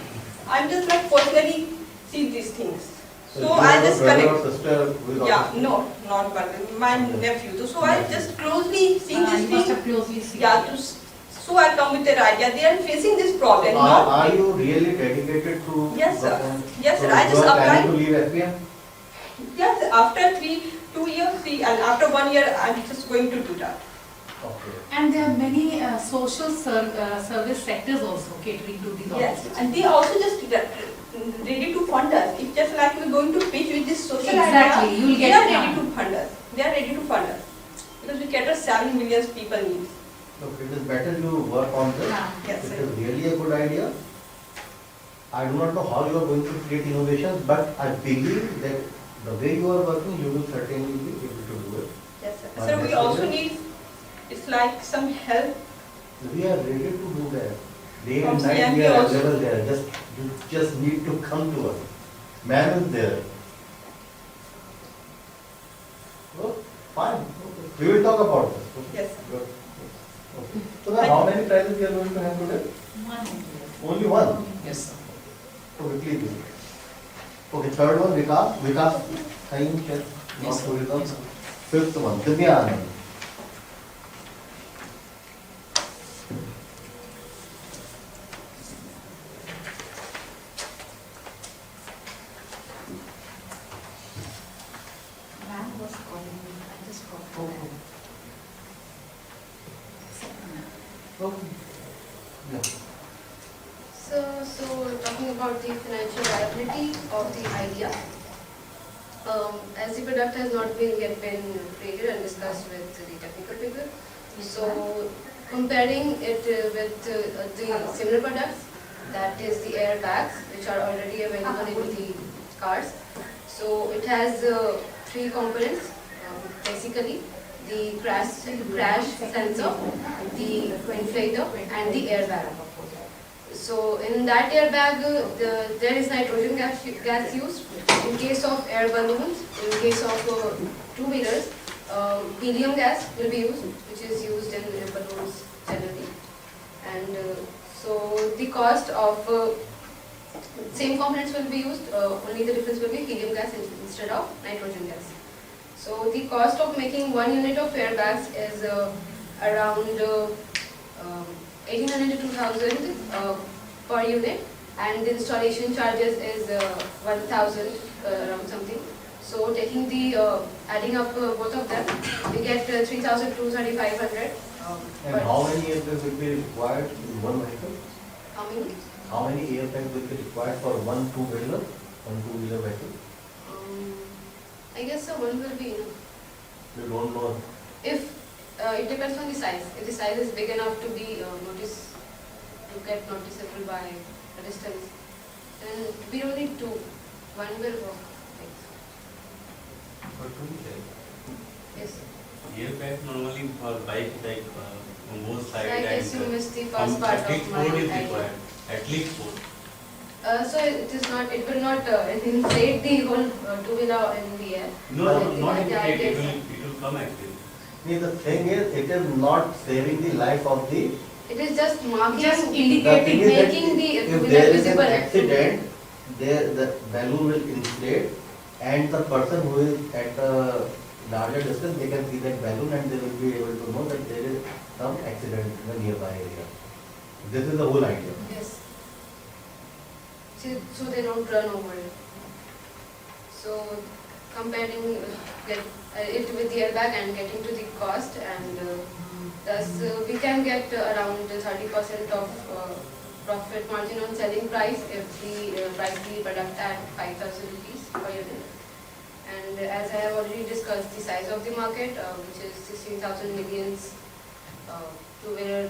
I'm just like personally see these things. So I just connect. Yeah, no, not brother, my nephew. So I just closely see this You must thing. have closely seen. Yeah, so I come with an idea. They are facing this problem. not Are you really dedicated to? Yes, sir. work on- Yes, sir. So I you just are planning applied. to leave FPM? Yes, after 2 years, and after 1 year, I'm just going to do that. Okay. And there are many social service sectors also catering to these Yes, autistic. and they also just ready to fund us. It's just like we're going to pitch with this social Exactly, idea. you will They get are ready fund. to fund us. They are ready to fund us because we cater 7 million people needs. Look, it is better you work on this. Yes, It sir. is really a good idea. I do not know how you are going to create innovations, but I believe that the way you are working, you will certainly be able to do it. Yes, sir. My Sir, we best also wishes. need, it's like some help. We are ready to do that. Day From and night CIMP we are also. available there. You just need to come to us. Man is there. Oh, fine. Okay. We will talk about this. Okay. Yes, sir. Good. Okay. So now how many prizes we are going to have today? Only one? Yes, sir. Okay, please. Okay, third one, Vikas, sign check, not tourism. Fifth one, Divya Anand. Ram was calling me, I just got Okay. home. Okay. Yeah. So talking about the financial viability of the idea, as the product has not been yet been created and discussed with the technical people, so comparing it with the similar products, that is the airbags, which are already available in the cars. So it has 3 components, basically the crash sensor, the inflator, and the airbag. So in that airbag, there is nitrogen gas used. In case of air balloons, in case of 2-wheelers, helium gas will be used, which is used in air balloons generally. And so the cost of same components will be used, only the difference will be helium gas instead of nitrogen gas. So the cost of making 1 unit of airbags is around 1800 to 2000 per unit, and the installation charges is 1000 around something. So taking the adding up both of them, we get 3000 to 3500. And how many airbags will be required in one vehicle? How many? How many airbags will be required for one two-wheeler vehicle? I guess one will be enough. You don't know. If it depends on the size. If the size is big enough to be to get noticeable by a distance, then we don't need 2. 1 will work. For two-wheeler, Yes. airbag normally for bike like on both sides I and guess you missed the from first part at least of my 4 is idea. required. At least 4. So it is not. It will not inflate the whole 2-wheeler in the air. No, not I inflate. guess- It will come actually. See, the thing is, it is not saving the life of the. It is just marking, Just The thing indicating, is that making the if two-wheeler there is an visible. accident, the balloon will inflate, and the person who is at a larger distance, they can see that balloon and they will be able to know that there is some accident in the nearby area. This is the whole idea. Yes. So they don't run over it. So comparing it with the airbag and getting to the cost, and thus we can get around 30% of profit margin on selling price if we price the product at 5,000 rupees per unit. And as I have already discussed the size of the market, which is 16,000 millions, two-wheeler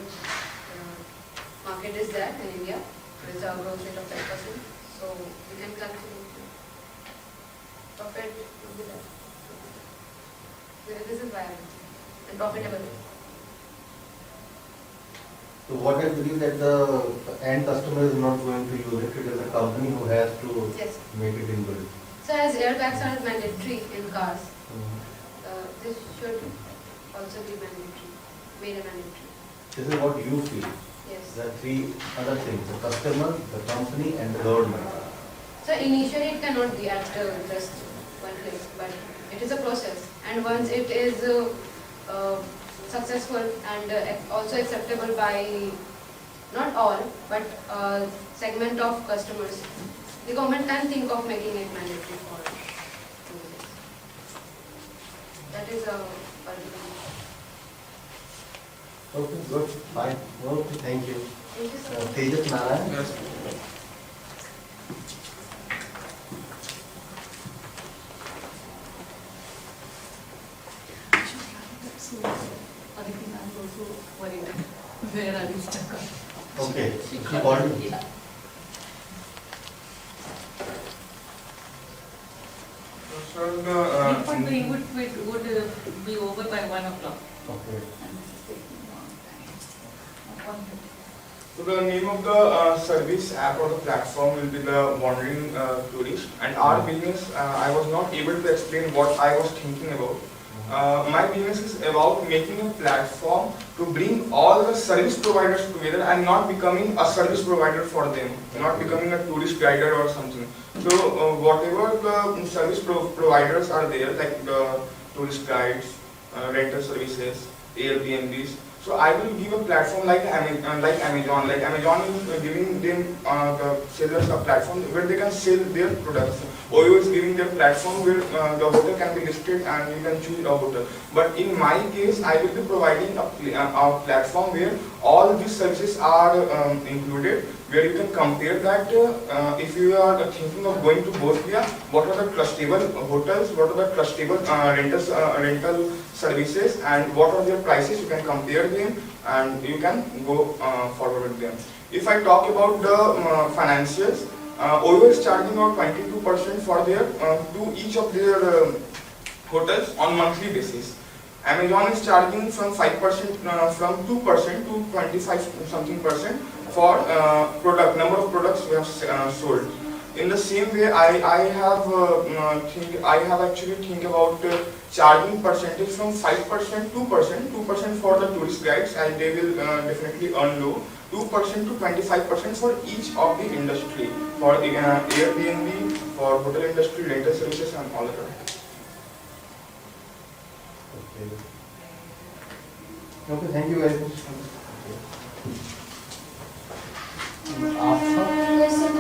market is there in India with a growth rate of 5%. So we can calculate profit will be there. This is viable and profitable. So what I believe that the end customer is not going to use it, it is a company who has to Yes. make it inbuilt. So as airbags are mandatory in cars, this should also be mandatory, made a mandatory. This is what you feel. Yes. There are three other things, the customer, the company and the government. So initially it cannot be at just one place, but it is a process. And once it is successful and also acceptable by not all, but segment of customers, the government can think of making it mandatory for users. That is a particular. Okay, good, fine. Okay, thank you. Thank you so much. Tejas Narayan. Yes. So, Aditi ma'am is also worried. Where are we stuck? Okay, She she called. called you. Yeah. So We the thought we would be over by 1 o'clock. Okay. And this is taking a long time. 1:30. So the name of the service app or the platform will be the Wandering Tourist. And our business, I was not able to explain what I was thinking about. My business is about making a platform to bring all the service providers together and not becoming a service provider for them, not becoming a tourist guider or something. So whatever the service providers are there, like the tourist guides, rental services, Airbnbs. So I will give a platform like Amazon. Like Amazon is giving them the sellers a platform where they can sell their products. Oyo is giving their platform where the hotel can be listed and you can choose a hotel. But in my case, I will be providing a platform where all these services are included, where you can compare that if you are thinking of going to Bosnia, what are the trustable hotels, what are the trustable rental services, and what are their prices. You can compare them and you can go forward with them. If I talk about the financials, Oyo is charging out 22% for their to each of their hotels on monthly basis. Amazon is charging from 5%, from 2% to 25 something percent for number of products we have sold. In the same way, I have actually think about charging percentage from 5% 2% for the tourist guides, and they will definitely earn low. 2% to 25% for each of the industry, for Airbnb, for hotel industry, rental services, and all of that. Okay, thank you very much. After Yes, sir.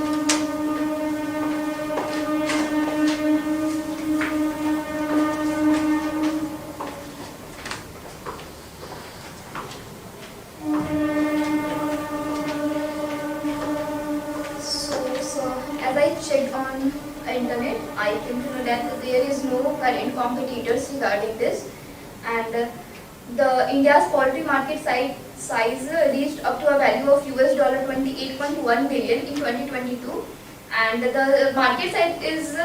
As I checked on internet, I came to know that there is no current competitors regarding this, and the India's poultry market size reached up to a value of $28.1 billion in 2022, and the market size is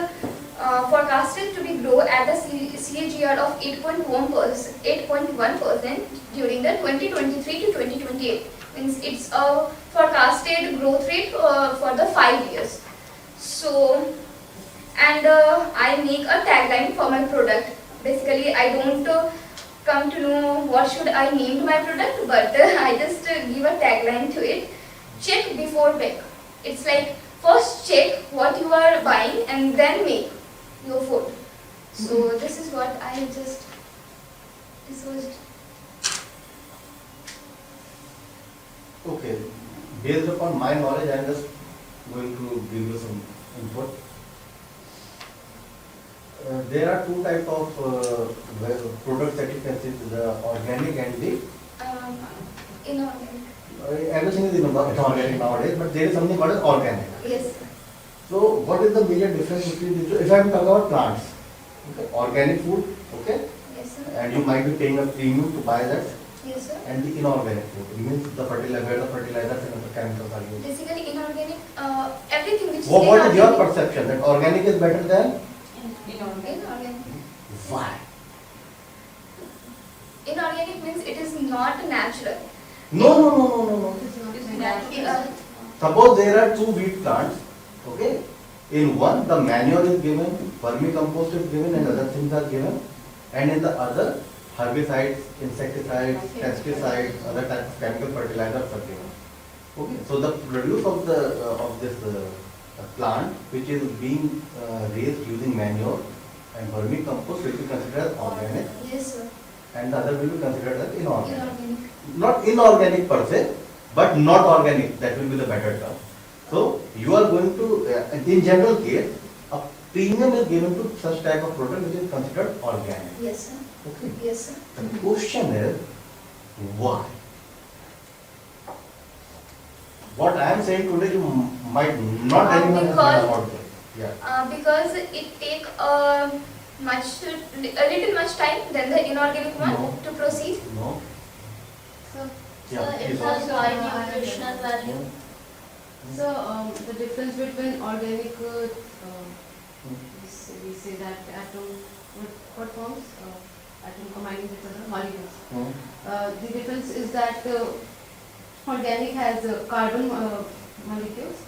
forecasted to be grow at a CAGR of 8.1% during the 2023 to 2028. Means it's a forecasted growth rate for the 5 years. So, and I make a tagline for my product. Basically, I don't come to know what should I name to my product, but I just give a tagline to it. Check before bake. It's like first check what you are buying and then make your food. So this is what I just researched. Okay, based upon my knowledge, I am just going to give you some input. There are two types of products that you can see, the organic and the Inorganic. everything is inorganic nowadays, but there is something called as organic. Yes. So what is the major difference between these two? If I am talking about plants, okay, organic food, okay, Yes, sir. and you might be paying a premium to buy that, Yes, sir. and the inorganic food, it means the fertilizers and the chemicals are used. Basically, inorganic, everything which is What is your inorganic. perception that organic is better than? Inorganic. Why? Inorganic means it is not natural. No. It's natural. Suppose there are 2 wheat plants, okay? In one, the manure is given, vermicompost is given, and other things are given. And in the other, herbicides, insecticides, pesticides, other types of chemical fertilizers are given. Okay, so the produce of this plant, which is being raised using manure and vermicompost, will be considered as organic, Yes, sir. and the other will be considered as inorganic. Inorganic. Not inorganic per se, but not organic. That will be the better term. So you are going to, in general case, a premium is given to such type of product which is considered organic. Yes, sir. Okay. Yes, sir. The question is, why? What I am saying today, you might not anyone has Because- heard about it. Yeah. Because it take a little much time than the inorganic one No. to proceed. No. So Yeah. it please has ask. high nutritional value. So the difference between organic, we say that atom, what forms? Atom combining with other molecules. Hmm. The difference is that organic has carbon molecules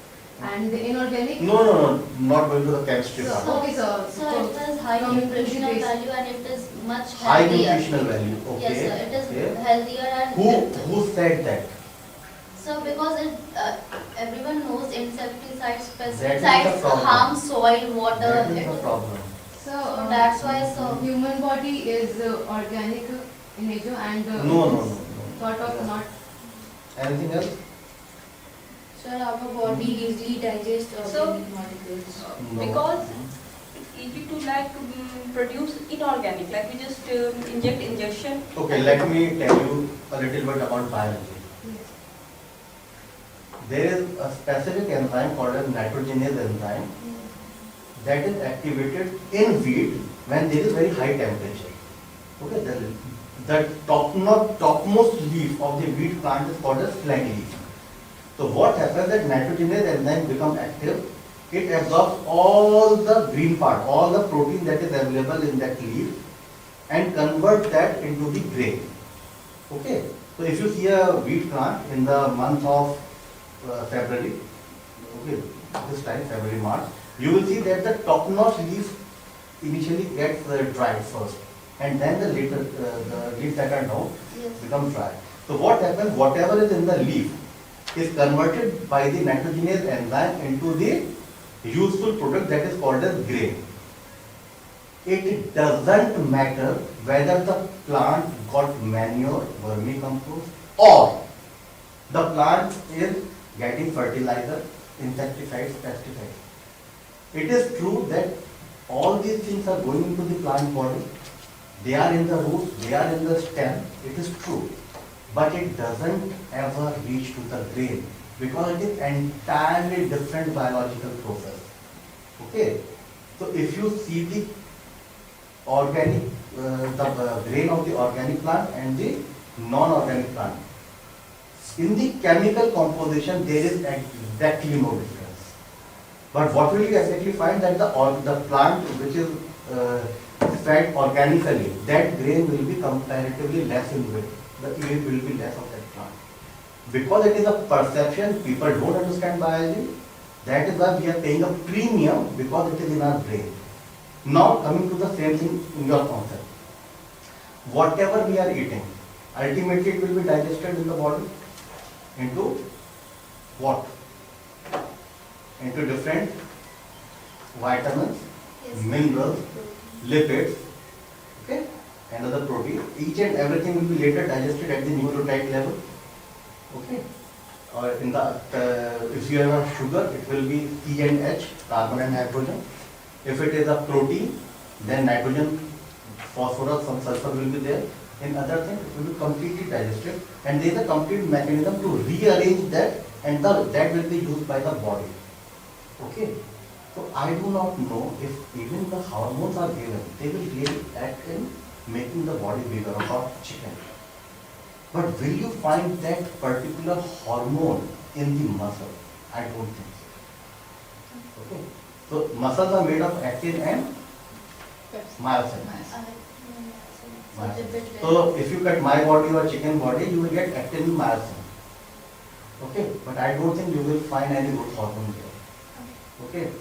and the inorganic. No, not going to the chemistry So- part. Okay, so. So it has high from nutritional base. value and it is much High healthier. nutritional value. Okay. Yes, sir, it is Okay. healthier and Who said that? so because everyone knows insecticides, That is the pesticides problem. harm soil, water. That is It the is- problem. So So that's why so human body is organic in nature and No. sort of not. Anything else? Sir, our body easily digests So- organic molecules. No. Because it's easy to produce inorganic, like we just injection. Okay, let me tell you a little bit about biology. There is a specific enzyme called as nitrogenase enzyme that is activated in wheat when there is very high temperature. Okay, the topmost leaf of the wheat plant is called as flag leaf. So what happens that nitrogenase enzyme becomes active, it absorbs all the green part, all the protein that is available in that leaf and convert that into the grain. Okay, so if you see a wheat plant in the month of February, okay, this time February, March, you will see that the top-notch leaf initially gets dried first, and then the later the leaves that are down yes. become dry. So what happens? Whatever is in the leaf is converted by the nitrogenase enzyme into the useful product that is called as grain. It doesn't matter whether the plant got manure, vermicompost, or the plant is getting fertilizer, insecticides, pesticides. It is true that all these things are going into the plant body. They are in the roots, they are in the stem. It is true. But it doesn't ever reach to the grain because it is entirely different biological process. Okay? So if you see the organic, the grain of the organic plant and the non-organic plant, in the chemical composition there is exactly no difference. But what will you exactly find that the plant which is fed organically, that grain will be comparatively less in weight. The yield will be less of that plant. Because it is a perception, people don't understand biology. That is why we are paying a premium because it is in our brain. Now coming to the same thing in your concept. Whatever we are eating, ultimately it will be digested in the body into what? Into different vitamins, Yes. minerals, lipids, okay, and other protein. Each and everything will be later digested at the nucleotide level, okay. Or in the if you have a sugar, it will be C and H, carbon and hydrogen. If it is a protein, then nitrogen, phosphorus, some sulfur will be there. In other things, it will be completely digested, and there is a complete mechanism to rearrange that, and that will be used by the body. Okay. So I do not know if even the hormones are given, they will really act in making the body bigger or chicken. But will you find that particular hormone in the muscle? I don't think so. Okay. So muscles are made of actin and myosin. So if you cut my body or chicken body, you will get actin myosin. Okay, but I don't think you will find any good hormone there. Okay.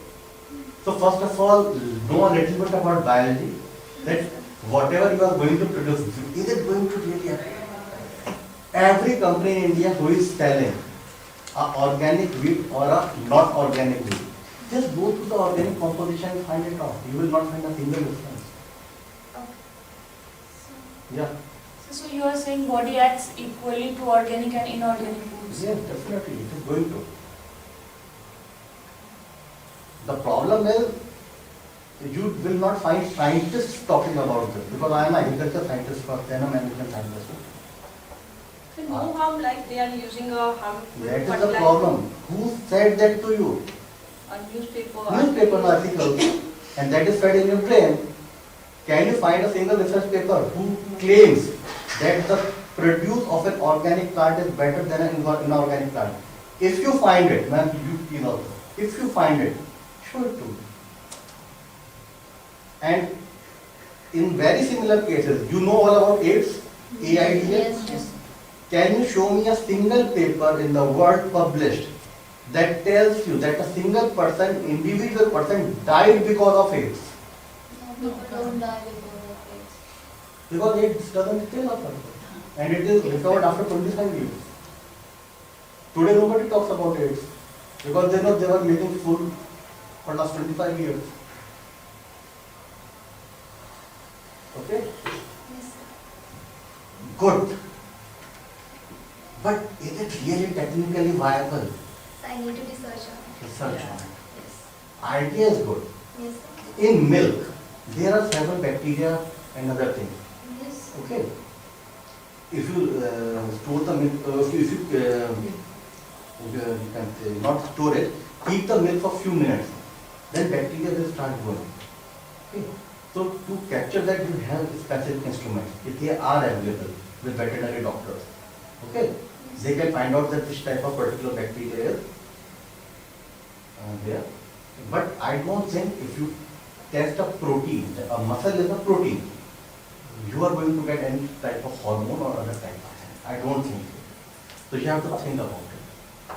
So first of all, know a little bit about biology. That whatever you are going to produce, is it going to really happen? Every company in India who is selling a organic wheat or a not organic wheat, just go to the organic composition and find it out. You will not find a single difference. Yeah. So you are saying body acts equally to organic and inorganic foods? Yes, definitely. It is going to. The problem is, you will not find scientists talking about this, because I am an agriculture scientist first, then a management scientist. So no harm, like they are using a harmful That is the fertilizer. problem. Who said that to you? A newspaper. Newspaper articles, and that is fed in your brain. Can you find a single research paper who claims that the produce of an organic plant is better than an inorganic plant? If you find it, ma'am, you please also. If you find it, show it to me. And in very similar cases, you know all about AIDS, AIDS. Yes. Can you show me a single paper in the world published that tells you that a single person, individual person died because of AIDS? No, people don't die because of AIDS. Because AIDS doesn't kill a person. And it is recovered after 25 years. Today nobody talks about AIDS. Because they know they were making food for last 25 years. Okay? Yes, sir. Good. But is it really technically viable? So I need to research on it. Research on it. Yes. Idea is good. Yes, sir. In milk, there are several bacteria and other things. Yes. Okay. If you store the milk, if you can say, not store it, keep the milk for few minutes, then bacteria will start growing. Okay. So to capture that, you have specific instruments. They are available with veterinary doctors. Okay. They can find out that which type of particular bacteria is there. But I don't think if you test a protein, a muscle is a protein, you are going to get any type of hormone or other type of thing. I don't think so. So you have to think about it.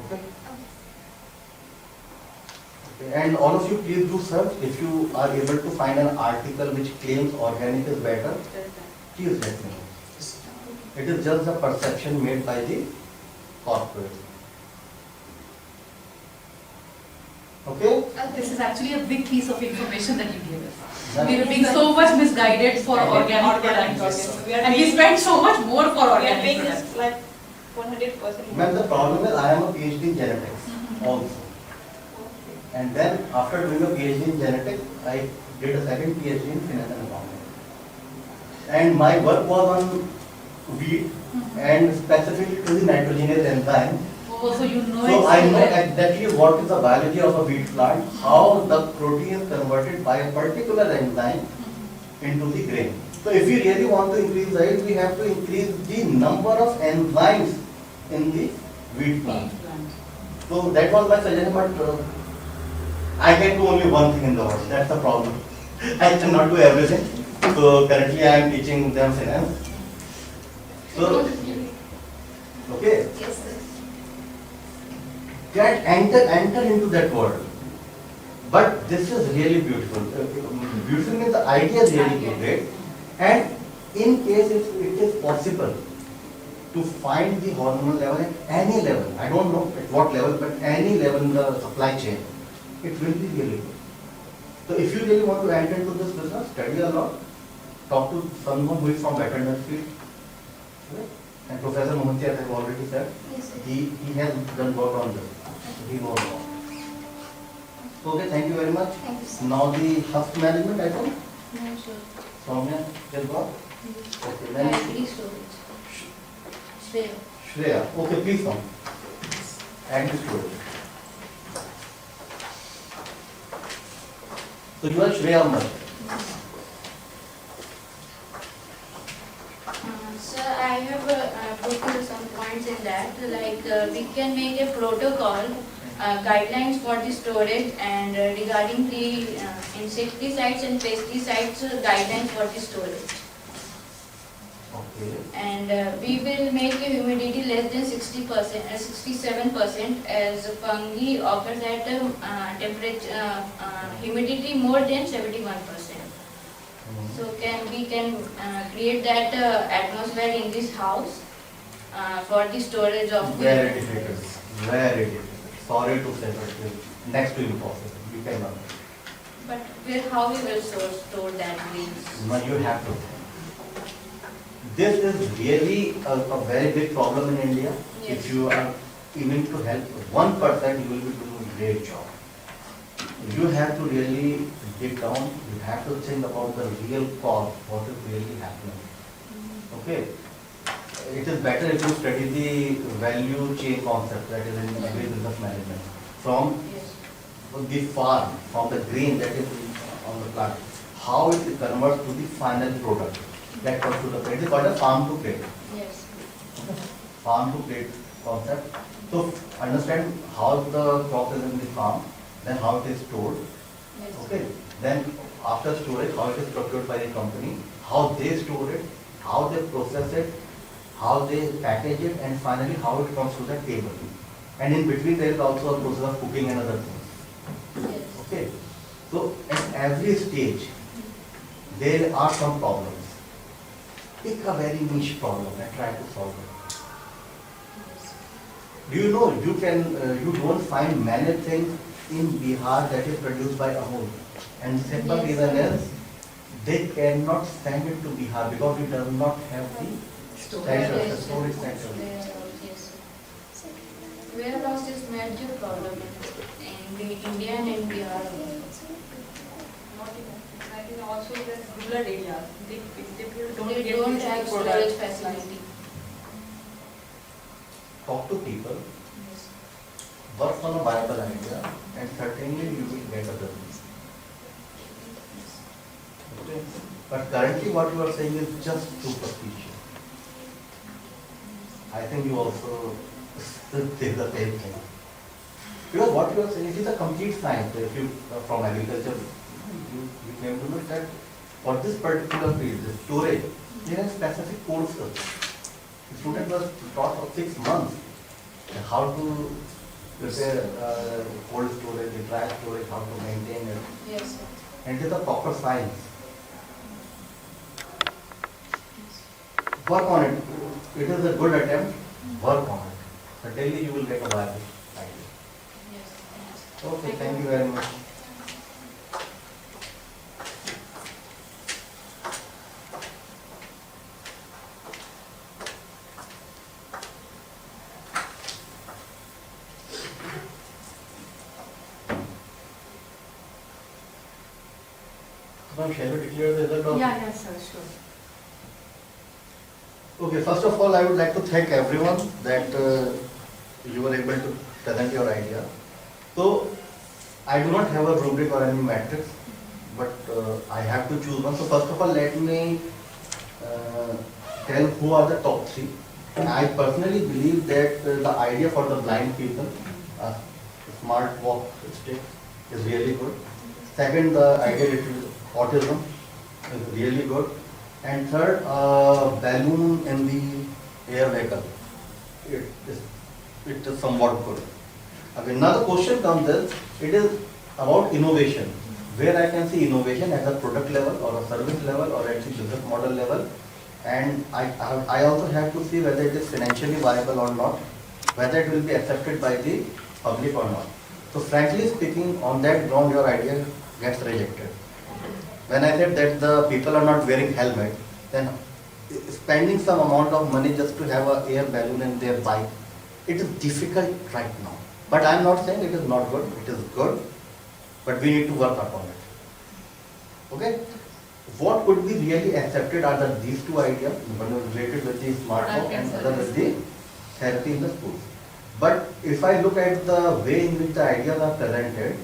Okay? Okay. And all of you please do search. If you are able to find an article which claims organic is better, please let me know. It is just the perception made by the corporate. Okay? This is actually a big piece of information that you gave us. Yeah. We are being so much misguided for organic products. And we spend so much more for We are organic paying products. this like 100%. Ma'am, the problem is I am a PhD in genetics also. And then after doing a PhD in genetics, I did a second PhD in finance and accounting. And my work was on wheat and specifically to the nitrogenase enzyme. Oh, so you know So I know exactly. exactly what is the biology of a wheat plant, how the protein is converted by a particular enzyme into the grain. So if we really want to increase the yield, we have to increase the number of enzymes in the wheat plant. So that was my suggestion, but I can do only one thing in the world. That's the problem. I cannot do everything. So currently I am teaching them finance. So, okay. Yes, sir. Enter into that world. But this is really beautiful. Beautiful means the idea is really great. And in case if it is possible to find the hormonal level at any level, I don't know at what level, but any level in the supply chain, it will be really good. So if you really want to enter into this business, study a lot, talk to someone who is from veterinary field. Okay? And Professor Mohanty, as I have already said, Yes, sir. he has done work on this. He knows more. Okay, thank you very much. Thank you, sir. Now the husk management, I think. No, sir. Soumya, will go. Okay, then Dietary storage. Shreya. Shreya. Okay, please come. And the storage. So you are Shreya Amar. Sir, I have put some points in that, like we can make a protocol guidelines for the storage and regarding the insecticides and pesticides guidelines for the storage. Okay. And we will make a humidity less than 60%, 67% as fungi occurs at temperature humidity more than 71%. So we can create that atmosphere in this house for the storage of the. Very difficult. Very difficult. Sorry to say, but next to impossible. You cannot. But how we will store that greens? No, you have to. This is really a very big problem in India. Yes. If you are even to help 1%, you will be doing a great job. You have to really dig down. You have to think about the real cause, what is really happening. Okay. It is better if you study the value chain concept that is in agri business management. From Yes. the farm, from the grain that is on the plant, how it converts to the final product that comes to the plate. It is called a farm to plate. Yes. Farm to plate concept. So understand how the crop is in the farm, then how it is stored. Yes. Okay. Then after storage, how it is procured by the company, how they store it, how they process it, how they package it, and finally how it comes to the table. And in between there is also a process of cooking and other things. Yes. Okay. So at every stage there are some problems. Pick a very niche problem and try to solve it. Do you know you don't find many things in Bihar that is produced by Amul, and the simple Yes. reason is they cannot send it to Bihar because it does not have the center, the storage center. Yes. Warehouse is major problem in the India and in Bihar. Not even. I think also the rural areas, they don't They get don't these have products. storage facility. Talk to people, Yes. work on a viable idea, and certainly you will get a business. Okay. But currently what you are saying is just superstition. I think you also say the same thing. Because what you are saying is a complete science. If you from agriculture, you came to know that for this particular field, the storage, there are specific courses. The student was taught for 6 months how to prepare cold storage, dry storage, how to maintain it. Yes, sir. And it is a proper science. Work on it. It is a good attempt. Work on it. Certainly you will get a viable idea. Yes. Okay, thank you very much. Ma'am, shall we declare the result of? Yeah, sir, sure. Okay, first of all, I would like to thank everyone that you were able to present your idea. So, I do not have a rubric or any matrix, but I have to choose one. So, first of all, let me tell who are the top 3. I personally believe that the idea for the blind people, smart walk stick, is really good. Second, the idea related to autism is really good. And third, balloon in the air vehicle. It is somewhat good. Okay, now the question comes is, it is about innovation. Where I can see innovation at the product level or a service level or at the business model level. And I also have to see whether it is financially viable or not, whether it will be accepted by the public or not. So frankly speaking, on that ground your idea gets rejected. When I said that the people are not wearing helmet, then spending some amount of money just to have an air balloon in their bike, it is difficult right now. But I am not saying it is not good, it is good, but we need to work upon it. Okay? What could be really accepted are these 2 ideas, one is related with the smartphone and other with the therapy in the schools. But if I look at the way in which the ideas are presented,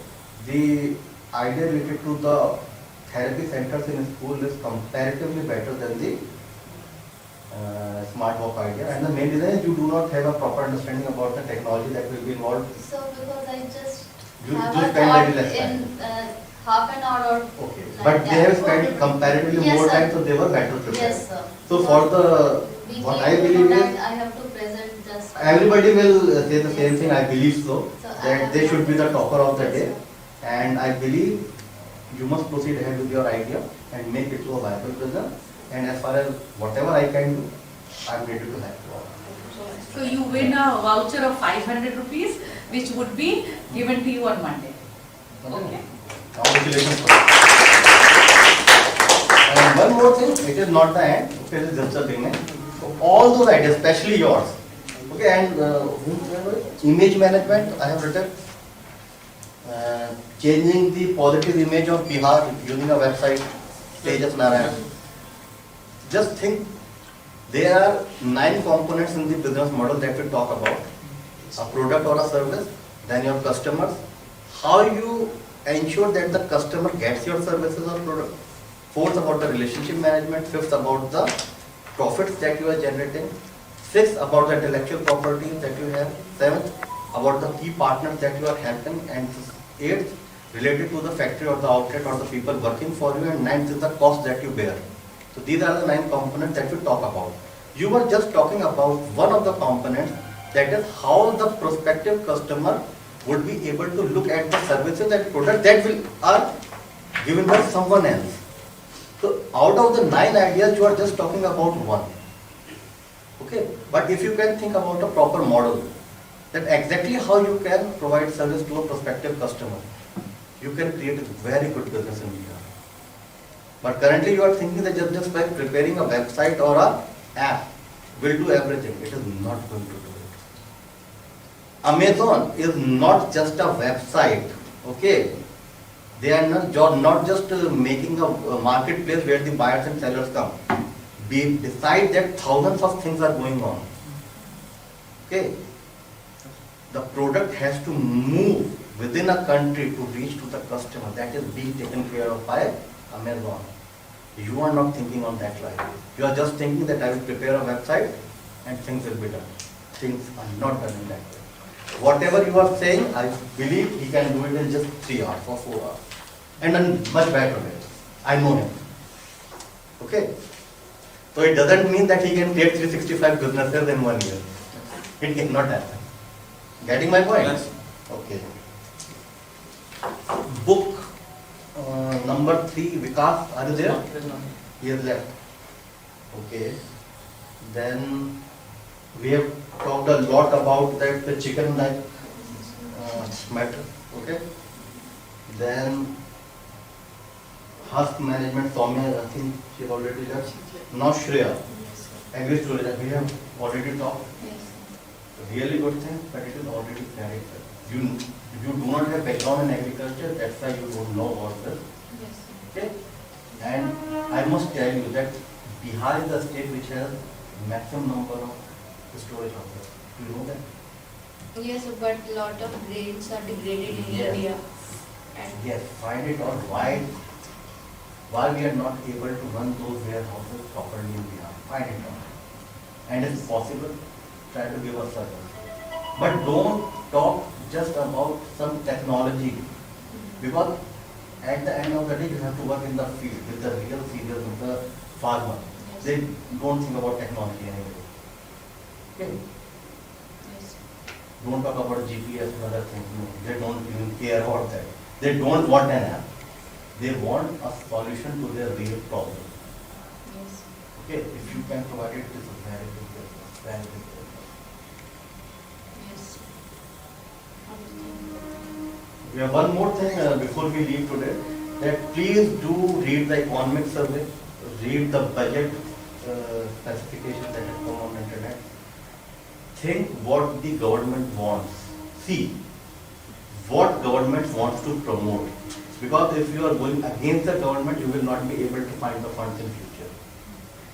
the idea related to the therapy centers in school is comparatively better than the smart home idea, and the main reason is you do not have a proper understanding about the technology that will be involved. So because I just You have just a spend thought very less time. in half an hour or Okay, like but they that. have spent comparatively Yes, more sir. time, so they were better prepared. Yes, sir. So for the, We what came I to believe know is, that I have to present just. everybody will say the same thing, I believe so, So I that have they should be the topper of the Yes, day. sir. And I believe you must proceed ahead with your idea and make it to a viable business. And as far as whatever I can do, I'm ready to help you all. So you win a voucher of 500 rupees, which would be given to you on Monday. Okay. Congratulations. And one more thing, it is not the end, okay, it is just a beginning. So all those ideas, especially yours, okay, and image management, I have written, changing the positive image of Bihar using a website, Tejas Narayan. Just think, there are 9 components in the business model that we talk about. A product or a service, then your customers, how you ensure that the customer gets your services or product. 4th, about the relationship management. 5th, about the profits that you are generating. 6th, about the intellectual property that you have. 7th, about the key partners that you are helping. And 8th, related to the factory or the outlet or the people working for you. And 9th is the cost that you bear. So these are the 9 components that we talk about. You were just talking about one of the components, that is how the prospective customer would be able to look at the services and products that are given by someone else. So out of the 9 ideas, you are just talking about one. Okay, but if you can think about a proper model, that exactly how you can provide service to a prospective customer, you can create a very good business in India. But currently you are thinking that just by preparing a website or a app will do everything. It is not going to do it. Amazon is not just a website, okay? They are not just making a marketplace where the buyers and sellers come. Beside that, thousands of things are going on. Okay? The product has to move within a country to reach to the customer. That is being taken care of by Amazon. You are not thinking on that line. You are just thinking that I will prepare a website and things will be done. Things are not done in that way. Whatever you are saying, I believe he can do it in just 3 hours or 4 hours. And in much better way. I know him. Okay? So it doesn't mean that he can create 365 businesses in 1 year. It cannot happen. Getting my point? Yes. Okay. Book number 3, Vikas, are you there? He is left. Okay. Then we have talked a lot about that the chicken like matter. Okay. Then husk management, Soumya, I think she has already left. Now Shreya. Agri story that we have already talked. Really good thing, but it is already carried. You do not have background in agriculture, that's why you don't know about this. Okay? And I must tell you that Bihar is the state which has maximum number of storage houses. Do you know that? Yes, but lot of grains are degraded in Yes. India. And Yes, find it out why we are not able to run those warehouses properly in Bihar. Find it out. And if possible, try to give us service. But don't talk just about some technology, because at the end of the day you have to work in the field with the real serious with the farmer. They don't think about technology anyway. Okay? Don't talk about GPS and other things. No, they don't even care about that. They don't want an app. They want a solution to their real problem. Okay, if you can provide it, it's a very big business. Very big business. We have one more thing before we leave today, that please do read the economic survey, read the budget specifications that have come on the internet. Think what the government wants. See what government wants to promote. Because if you are going against the government, you will not be able to find the funds in future.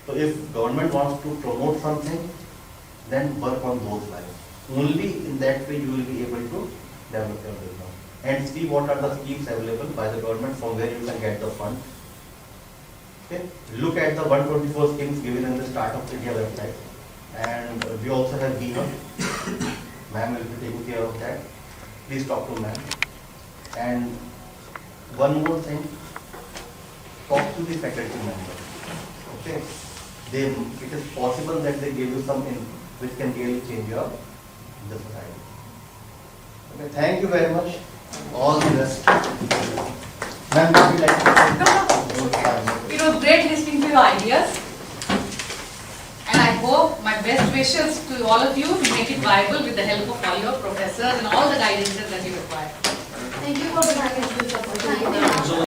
So if government wants to promote something, then work on those lines. Only in that way you will be able to develop your business. And see what are the schemes available by the government from where you can get the funds. Okay, look at the 124 schemes given in the Start of India website, and we also have Bina. Ma'am will be taking care of that. Please talk to ma'am. And one more thing, talk to the faculty members. Okay, it is possible that they give you something which can really change your the society. Okay, thank you very much. All the best. Ma'am, would you like to It was great listening to your ideas. And I hope my best wishes to all of you to make it viable with the help of all your professors and all the guidances that you require. Thank you for the guidance.